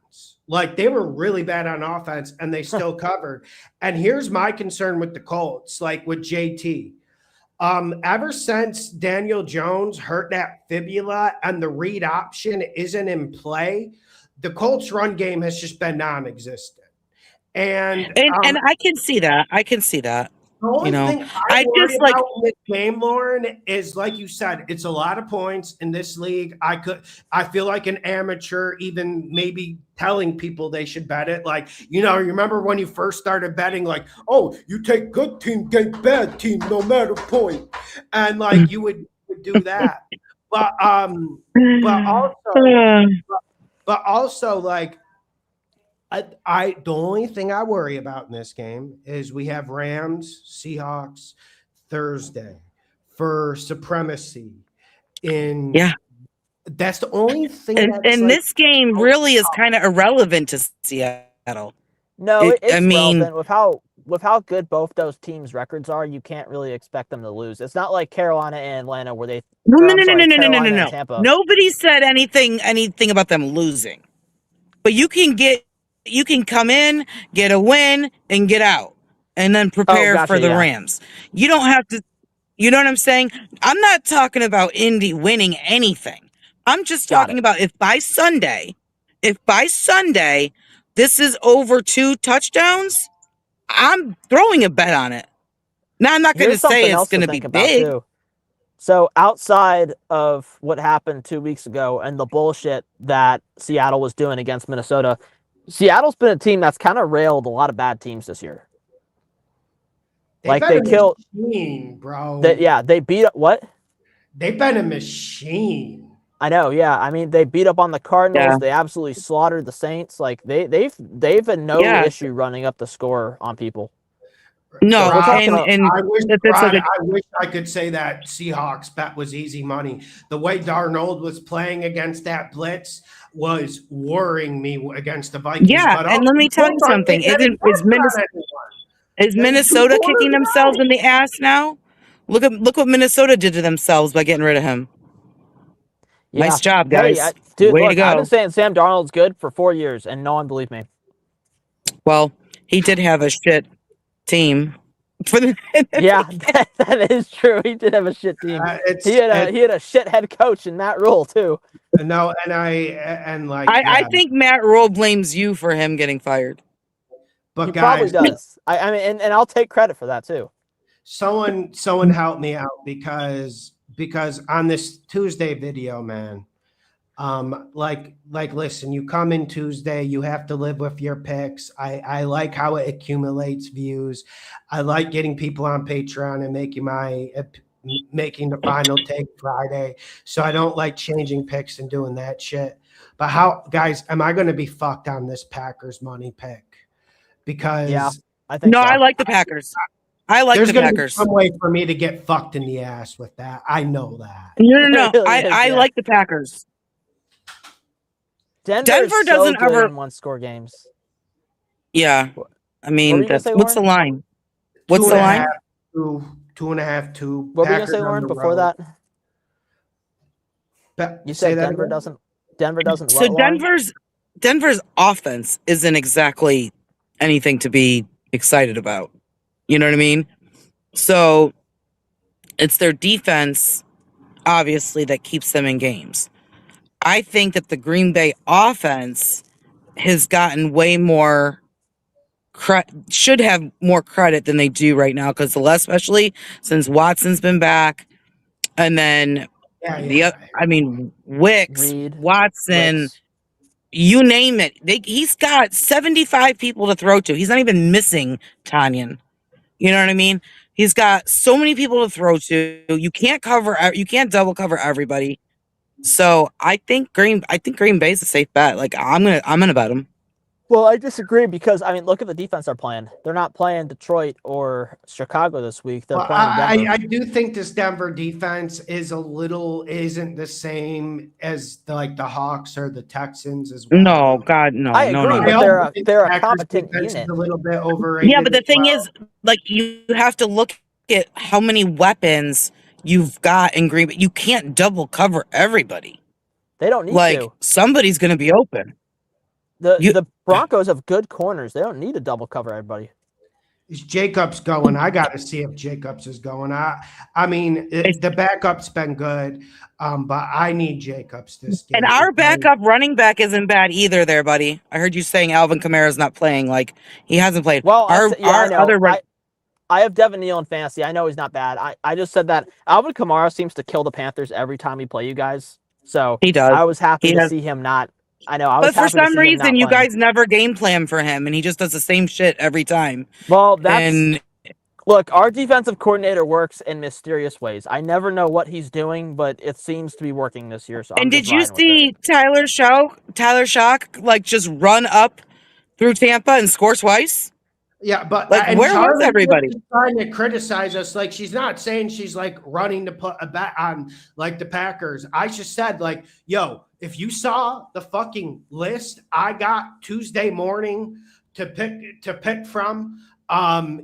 Speaker 1: Like they were really bad on offense and they still covered. And here's my concern with the Colts, like with JT. Ever since Daniel Jones hurt that fibula and the read option isn't in play, the Colts run game has just been non-existent. And
Speaker 3: I can see that.
Speaker 1: The only thing I worry about in this game, Lauren, is like you said, it's a lot of points in this league. I feel like an amateur, even maybe telling people they should bet it. Like, you remember when you first started betting, like, oh, you take good team, take bad team, no matter point. And like you would do that. But also like the only thing I worry about in this game is we have Rams, Seahawks Thursday for supremacy. That's the only thing.
Speaker 3: And this game really is kind of irrelevant to Seattle.
Speaker 2: No, it's relevant with how good both those teams' records are. You can't really expect them to lose. It's not like Carolina and Atlanta where they.
Speaker 3: No. Tampa. Nobody said anything about them losing, but you can come in, get a win, and get out, and then prepare for the Rams. You don't have to. You know what I'm saying? I'm not talking about Indy winning anything. I'm just
Speaker 2: Got
Speaker 3: talking
Speaker 2: it.
Speaker 3: about if by Sunday this is over 2 touchdowns, I'm throwing a bet on it. Now, I'm not going to
Speaker 2: Here's
Speaker 3: say
Speaker 2: something
Speaker 3: it's
Speaker 2: else to
Speaker 3: going to be
Speaker 2: think about
Speaker 3: big.
Speaker 2: too. So outside of what happened 2 weeks ago and the bullshit that Seattle was doing against Minnesota, Seattle's been a team that's kind of railed a lot of bad teams this year.
Speaker 1: They've
Speaker 2: They
Speaker 1: been a
Speaker 2: killed.
Speaker 1: machine, bro.
Speaker 2: They beat up what?
Speaker 1: They've been a machine.
Speaker 2: I know, yeah. I mean, they beat up on the Cardinals.
Speaker 3: Yeah.
Speaker 2: They absolutely slaughtered the Saints. Like they've had no issue running up the score on people.
Speaker 3: No,
Speaker 2: So if we're talking
Speaker 3: and
Speaker 1: I wish,
Speaker 3: that's like
Speaker 1: I wish I could say that Seahawks bet was easy money. The way Darnold was playing against that blitz was worrying me against the Vikings.
Speaker 3: yeah,
Speaker 1: But
Speaker 3: and let me tell you something. Is Minnesota kicking themselves in the ass now? Look what Minnesota did to themselves by getting rid of him.
Speaker 2: yeah.
Speaker 3: Nice job,
Speaker 2: Hey,
Speaker 3: guys.
Speaker 2: dude,
Speaker 3: Way to
Speaker 2: look, I've been
Speaker 3: go.
Speaker 2: saying Sam Darnold's good for 4 years, and no one believed me.
Speaker 3: Well, he did have a shit team for the
Speaker 2: Yeah, that is true. He did have a shit team. He had a shit head coach in Matt Rule too.
Speaker 1: No,
Speaker 3: I think Matt Rule blames you for him getting fired.
Speaker 1: But
Speaker 2: He
Speaker 1: guys,
Speaker 2: probably does. I mean, and I'll take credit for that too.
Speaker 1: someone help me out because on this Tuesday video, man, listen, you come in Tuesday, you have to live with your picks. I like how it accumulates views. I like getting people on Patreon and making the final take Friday. So I don't like changing picks and doing that shit. But how, guys, am I going to be fucked on this Packers money pick? Because
Speaker 2: yeah, I think so.
Speaker 3: I like the Packers.
Speaker 1: There's going to be some way for me to get fucked in the ass with that. I know that.
Speaker 3: No. I like the Packers.
Speaker 2: Denver doesn't ever win score games.
Speaker 3: Yeah, I mean, what's the line? What's the line?
Speaker 1: 2.5, 2.
Speaker 2: What were you gonna say, Lauren? Before that, you said Denver doesn't.
Speaker 3: So Denver's offense isn't exactly anything to be excited about. You know what I mean? So it's their defense, obviously, that keeps them in games. I think that the Green Bay offense has gotten way more should have more credit than they do right now, because especially since Watson's been back, and then Wicks,
Speaker 2: Reed,
Speaker 3: Watson,
Speaker 2: Wicks.
Speaker 3: You name it. He's got 75 people to throw to. He's not even missing Tanyan. You know what I mean? He's got so many people to throw to. You can't double cover everybody. So I think Green Bay's a safe bet. Like I'm gonna bet them.
Speaker 2: Well, I disagree because I mean, look at the defense they're playing. They're not playing Detroit or Chicago this week. They're playing Denver.
Speaker 1: I do think this Denver defense isn't the same as the Hawks or the Texans as well.
Speaker 3: No, God, no.
Speaker 2: I agree, but they're a competent unit.
Speaker 1: A little bit overrated.
Speaker 3: Yeah, but the thing is, like, you have to look at how many weapons you've got in Green Bay. You can't double cover everybody.
Speaker 2: They don't need to.
Speaker 3: Somebody's going to be open.
Speaker 2: The Broncos have good corners. They don't need to double cover everybody.
Speaker 1: Is Jacobs going? I got to see if Jacobs is going. I mean, the backup's been good, but I need Jacobs this game.
Speaker 3: And our backup running back isn't bad either there, buddy. I heard you saying Alvin Kamara's not playing. Like, he hasn't played.
Speaker 2: Well, I have Devin Neal in fantasy. I know he's not bad. I just said that Alvin Kamara seems to kill the Panthers every time we play you guys. So
Speaker 3: he does.
Speaker 2: I was happy to see him not. I know.
Speaker 3: But for some reason, you guys never game plan for him, and he just does the same shit every time.
Speaker 2: Well, look, our defensive coordinator works in mysterious ways. I never know what he's doing, but it seems to be working this year. So
Speaker 3: and did you see Tyler Shock like just run up through Tampa and score twice?
Speaker 1: Yeah, but
Speaker 3: like, where was everybody
Speaker 1: trying to criticize us? Like, she's not saying she's like running to put a bet on like the Packers. I just said, like, yo, if you saw the fucking list I got Tuesday morning to pick from,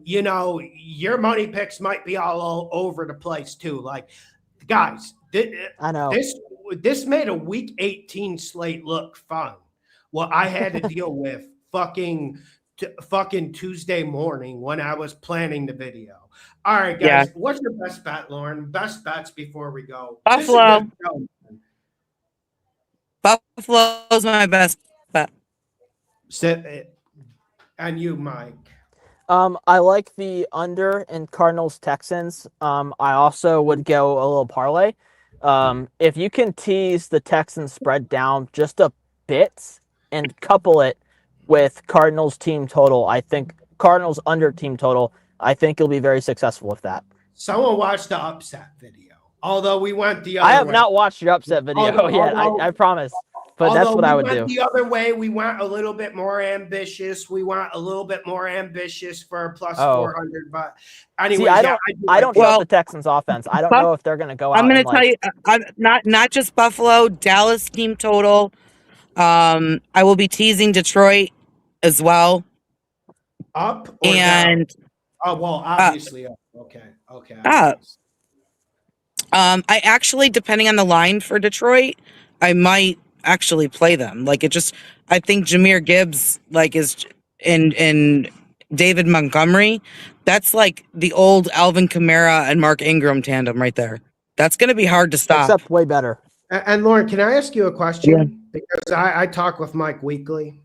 Speaker 1: your money picks might be all over the place too. Like, guys,
Speaker 2: I know
Speaker 1: this made a week 18 slate look fun. Well, I had to deal with fucking Tuesday morning when I was planning the video. All right, guys, What's your best bet, Lauren? Best bets before we go.
Speaker 3: Buffalo. Buffalo's my best bet.
Speaker 1: And you, Mike.
Speaker 2: I like the under in Cardinals Texans. I also would go a little parlay. If you can tease the Texans spread down just a bit and couple it with Cardinals team total, I think Cardinals under team total, I think you'll be very successful with that.
Speaker 1: Someone watched the upset video. Although we went the other way.
Speaker 2: I have not watched your upset video yet. I promise. But that's what I would do.
Speaker 1: The other way, we went a little bit more ambitious. We went a little bit more ambitious for a plus 400. But anyway,
Speaker 2: I don't trust the Texans offense. I don't know if they're going to go out.
Speaker 3: I'm going to tell you, I'm not just Buffalo, Dallas team total. I will be teasing Detroit as well.
Speaker 1: Up or down? Oh, well, obviously up. Okay.
Speaker 3: Up. I actually, depending on the line for Detroit, I might actually play them. Like I think Jahmyr Gibbs is in David Montgomery. That's like the old Alvin Kamara and Mark Ingram tandem right there. That's going to be hard to stop.
Speaker 2: Except way better.
Speaker 1: And Lauren, can I ask you a question? Yeah. Because I talk with Mike weekly.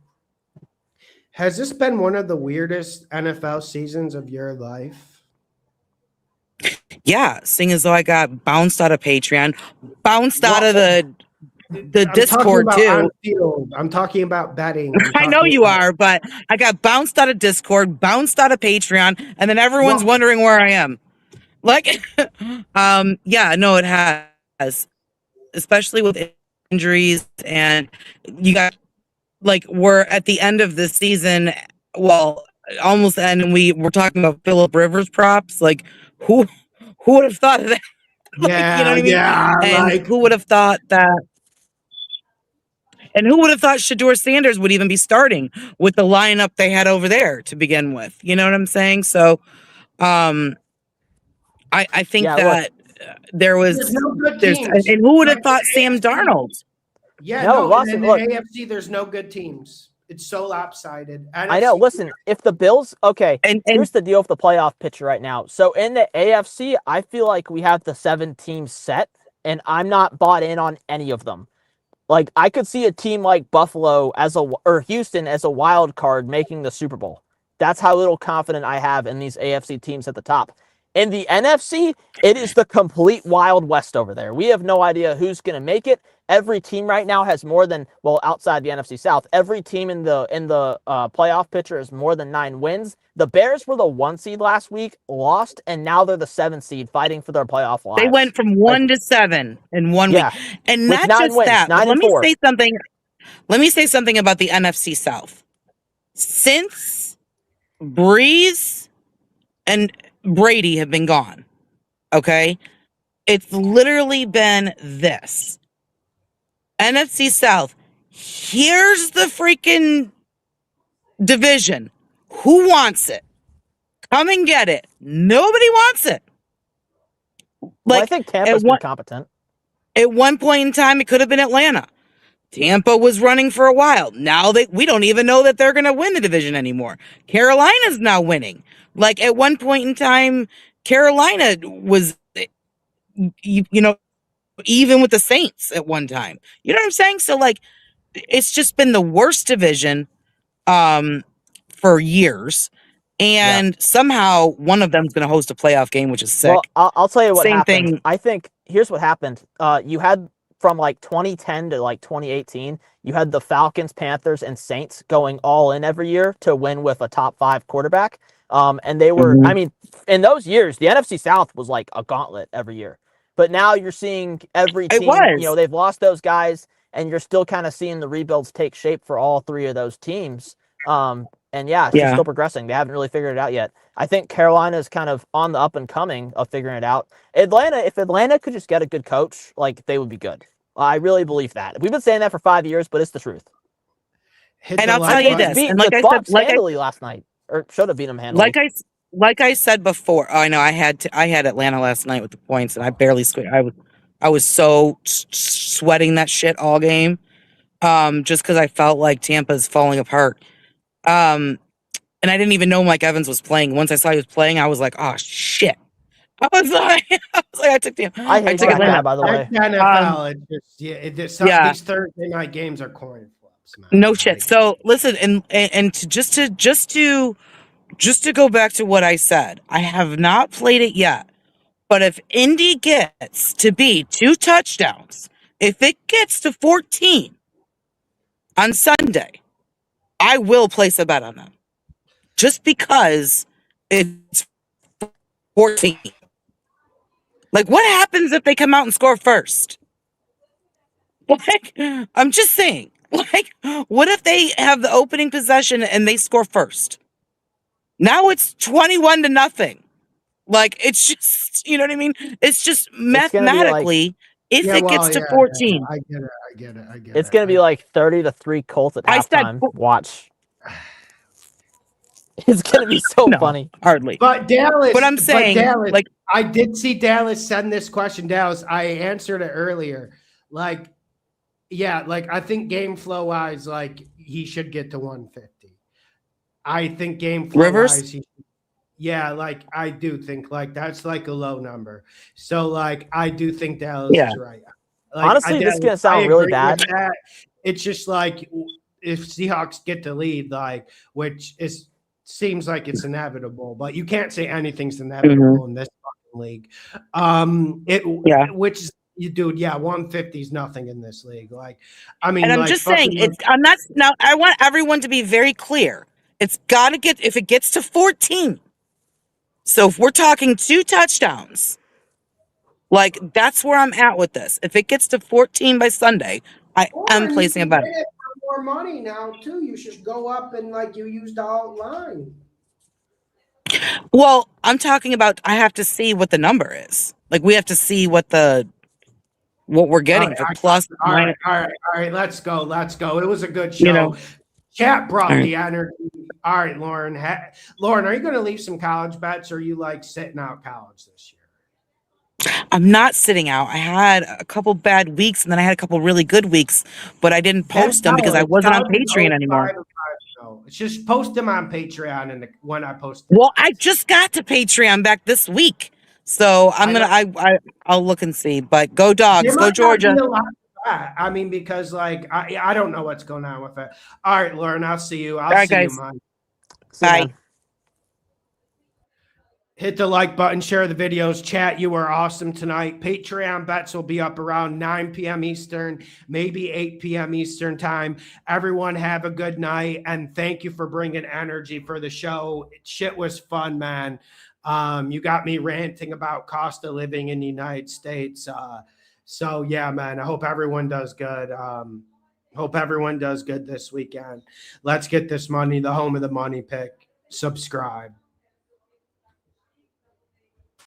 Speaker 1: Has this been one of the weirdest NFL seasons of your life?
Speaker 3: Yeah, seeing as though I got bounced out of Patreon, out of the Discord too.
Speaker 1: I'm talking about betting.
Speaker 3: I know you are, but I got bounced out of Discord, bounced out of Patreon, and then everyone's wondering where I am. Yeah, no, it has, especially with injuries, and you got we're at the end of the season. Well, almost the end, and we're talking about Phillip Rivers props. Who would have thought of that?
Speaker 1: Yeah,
Speaker 3: you know what I mean?
Speaker 1: Yeah,
Speaker 3: and who would have thought that? And who would have thought Shedeur Sanders would even be starting with the lineup they had over there to begin with? You know what I'm saying? So, I think that there's no good teams. And who would have thought Sam Darnold?
Speaker 1: Yeah, no, in the AFC, there's no good teams. It's so lopsided.
Speaker 2: I know. Listen, if the Bills, and here's the deal with the playoff picture right now. So in the AFC, I feel like we have the 7 teams set, and I'm not bought in on any of them. I could see a team like Buffalo or Houston as a wild card making the Super Bowl. That's how little confidence I have in these AFC teams at the top. In the NFC, it is the complete Wild West over there. We have no idea who's going to make it. Every team right now has more than, outside the NFC South, every team in the playoff picture has more than 9 wins. The Bears were the 1 seed last week, lost, and now they're the 7 seed fighting for their playoff lives.
Speaker 3: They went from 1 to 7 in 1 week. And not just wins, that. Let me say something. Let me say something about the NFC South. Since Breeze and Brady have been gone, okay? It's literally been this. NFC South, here's the freaking division. Who wants it? Come and get it. Nobody wants it.
Speaker 2: I think Tampa's been competent.
Speaker 3: At one point in time, it could have been Atlanta. Tampa was running for a while. Now we don't even know that they're going to win the division anymore. Carolina's now winning. At one point in time, Carolina was, even with the Saints at one time. You know what I'm saying? So it's just been the worst division for years. And somehow one of them's going to host a playoff game, which is sick.
Speaker 2: Well, I'll tell you what happened.
Speaker 3: Same thing.
Speaker 2: I think here's what happened. You had from 2010 to 2018, you had the Falcons, Panthers, and Saints going all in every year to win with a top 5 quarterback. And they were, in those years, the NFC South was like a gauntlet every year. But now you're seeing every team, they've lost those guys, and you're still kind of seeing the rebuilds take shape for all 3 of those teams. It's just still progressing. They haven't really figured it out yet. I think Carolina is kind of on the up and coming of figuring it out. If Atlanta could just get a good coach, they would be good. I really believe that. We've been saying that for 5 years, but it's the truth.
Speaker 3: And I'll tell you this, and like I said,
Speaker 2: handily last night, or should have beat them handily.
Speaker 3: Like I said before, I know I had Atlanta last night with the points, and I barely squeaked. I was so sweating that shit all game, just because I felt like Tampa's falling apart. And I didn't even know Mike Evans was playing. Once I saw he was playing, I was like, oh shit. I took the.
Speaker 2: I hate
Speaker 3: took
Speaker 2: that guy,
Speaker 3: Atlanta.
Speaker 2: by the way.
Speaker 1: NFL, it's just
Speaker 3: Yeah.
Speaker 1: these Thursday night games are coin flips, man.
Speaker 3: No shit. So listen, and just to go back to what I said, I have not played it yet. But if Indy gets to be 2 touchdowns, if it gets to 14 on Sunday, I will place a bet on them. Just because it's 14. Like, what happens if they come out and score first? Like, I'm just saying. Like, what if they have the opening possession and they score first? Now it's 21-0. Like, it's just, you know what I mean? It's just mathematically, if it gets to 14.
Speaker 1: I get it.
Speaker 2: It's going to be like 30-3 Colts at
Speaker 3: I said-
Speaker 2: halftime. Watch. It's going to be so funny.
Speaker 3: Hardly.
Speaker 1: But Dallas,
Speaker 3: But I'm saying,
Speaker 1: Dallas,
Speaker 3: like,
Speaker 1: I did see Dallas send this question. Dallas, I answered it earlier. Like, yeah, like I think game flow wise, like he should get to 150. I think game flow wise, yeah, like I do think like that's like a low number. So like I do think Dallas is right. Like,
Speaker 2: honestly, this is gonna sound really bad.
Speaker 1: It's just like if Seahawks get the lead, like which seems like it's inevitable, but you can't say anything's inevitable in this fucking league. Which is dude, 150 is nothing in this league. Like, I mean,
Speaker 3: and I'm just saying I'm not now. I want everyone to be very clear. It's got to get if it gets to 14. So if we're talking 2 touchdowns, like that's where I'm at with this. If it gets to 14 by Sunday, I am placing a bet.
Speaker 1: More money now too. You should go up and like you used the alt line.
Speaker 3: Well, I'm talking about I have to see what the number is. Like we have to see what we're getting for plus.
Speaker 1: All right. Let's go. It was a good show. Chat brought the energy. All right, Lauren. Lauren, are you going to leave some college bets, or are you like sitting out college this year?
Speaker 3: I'm not sitting out. I had a couple bad weeks, and then I had a couple really good weeks, but I didn't post them because I wasn't on Patreon anymore.
Speaker 1: It's just post them on Patreon, and when I post.
Speaker 3: Well, I just got to Patreon back this week, so I'll look and see. But go Dogs, go Georgia.
Speaker 1: I mean, because like I don't know what's going on with it. All right, Lauren, I'll see you.
Speaker 3: All right, guys. Bye.
Speaker 1: Hit the like button, share the videos, chat. You were awesome tonight. Patreon bets will be up around 9 p.m. Eastern, maybe 8 p.m. Eastern time. Everyone have a good night, and thank you for bringing energy for the show. Shit was fun, man. You got me ranting about cost of living in the United States. So yeah, man, I hope everyone does good. Hope everyone does good this weekend. Let's get this money, the home of the money pick. Subscribe.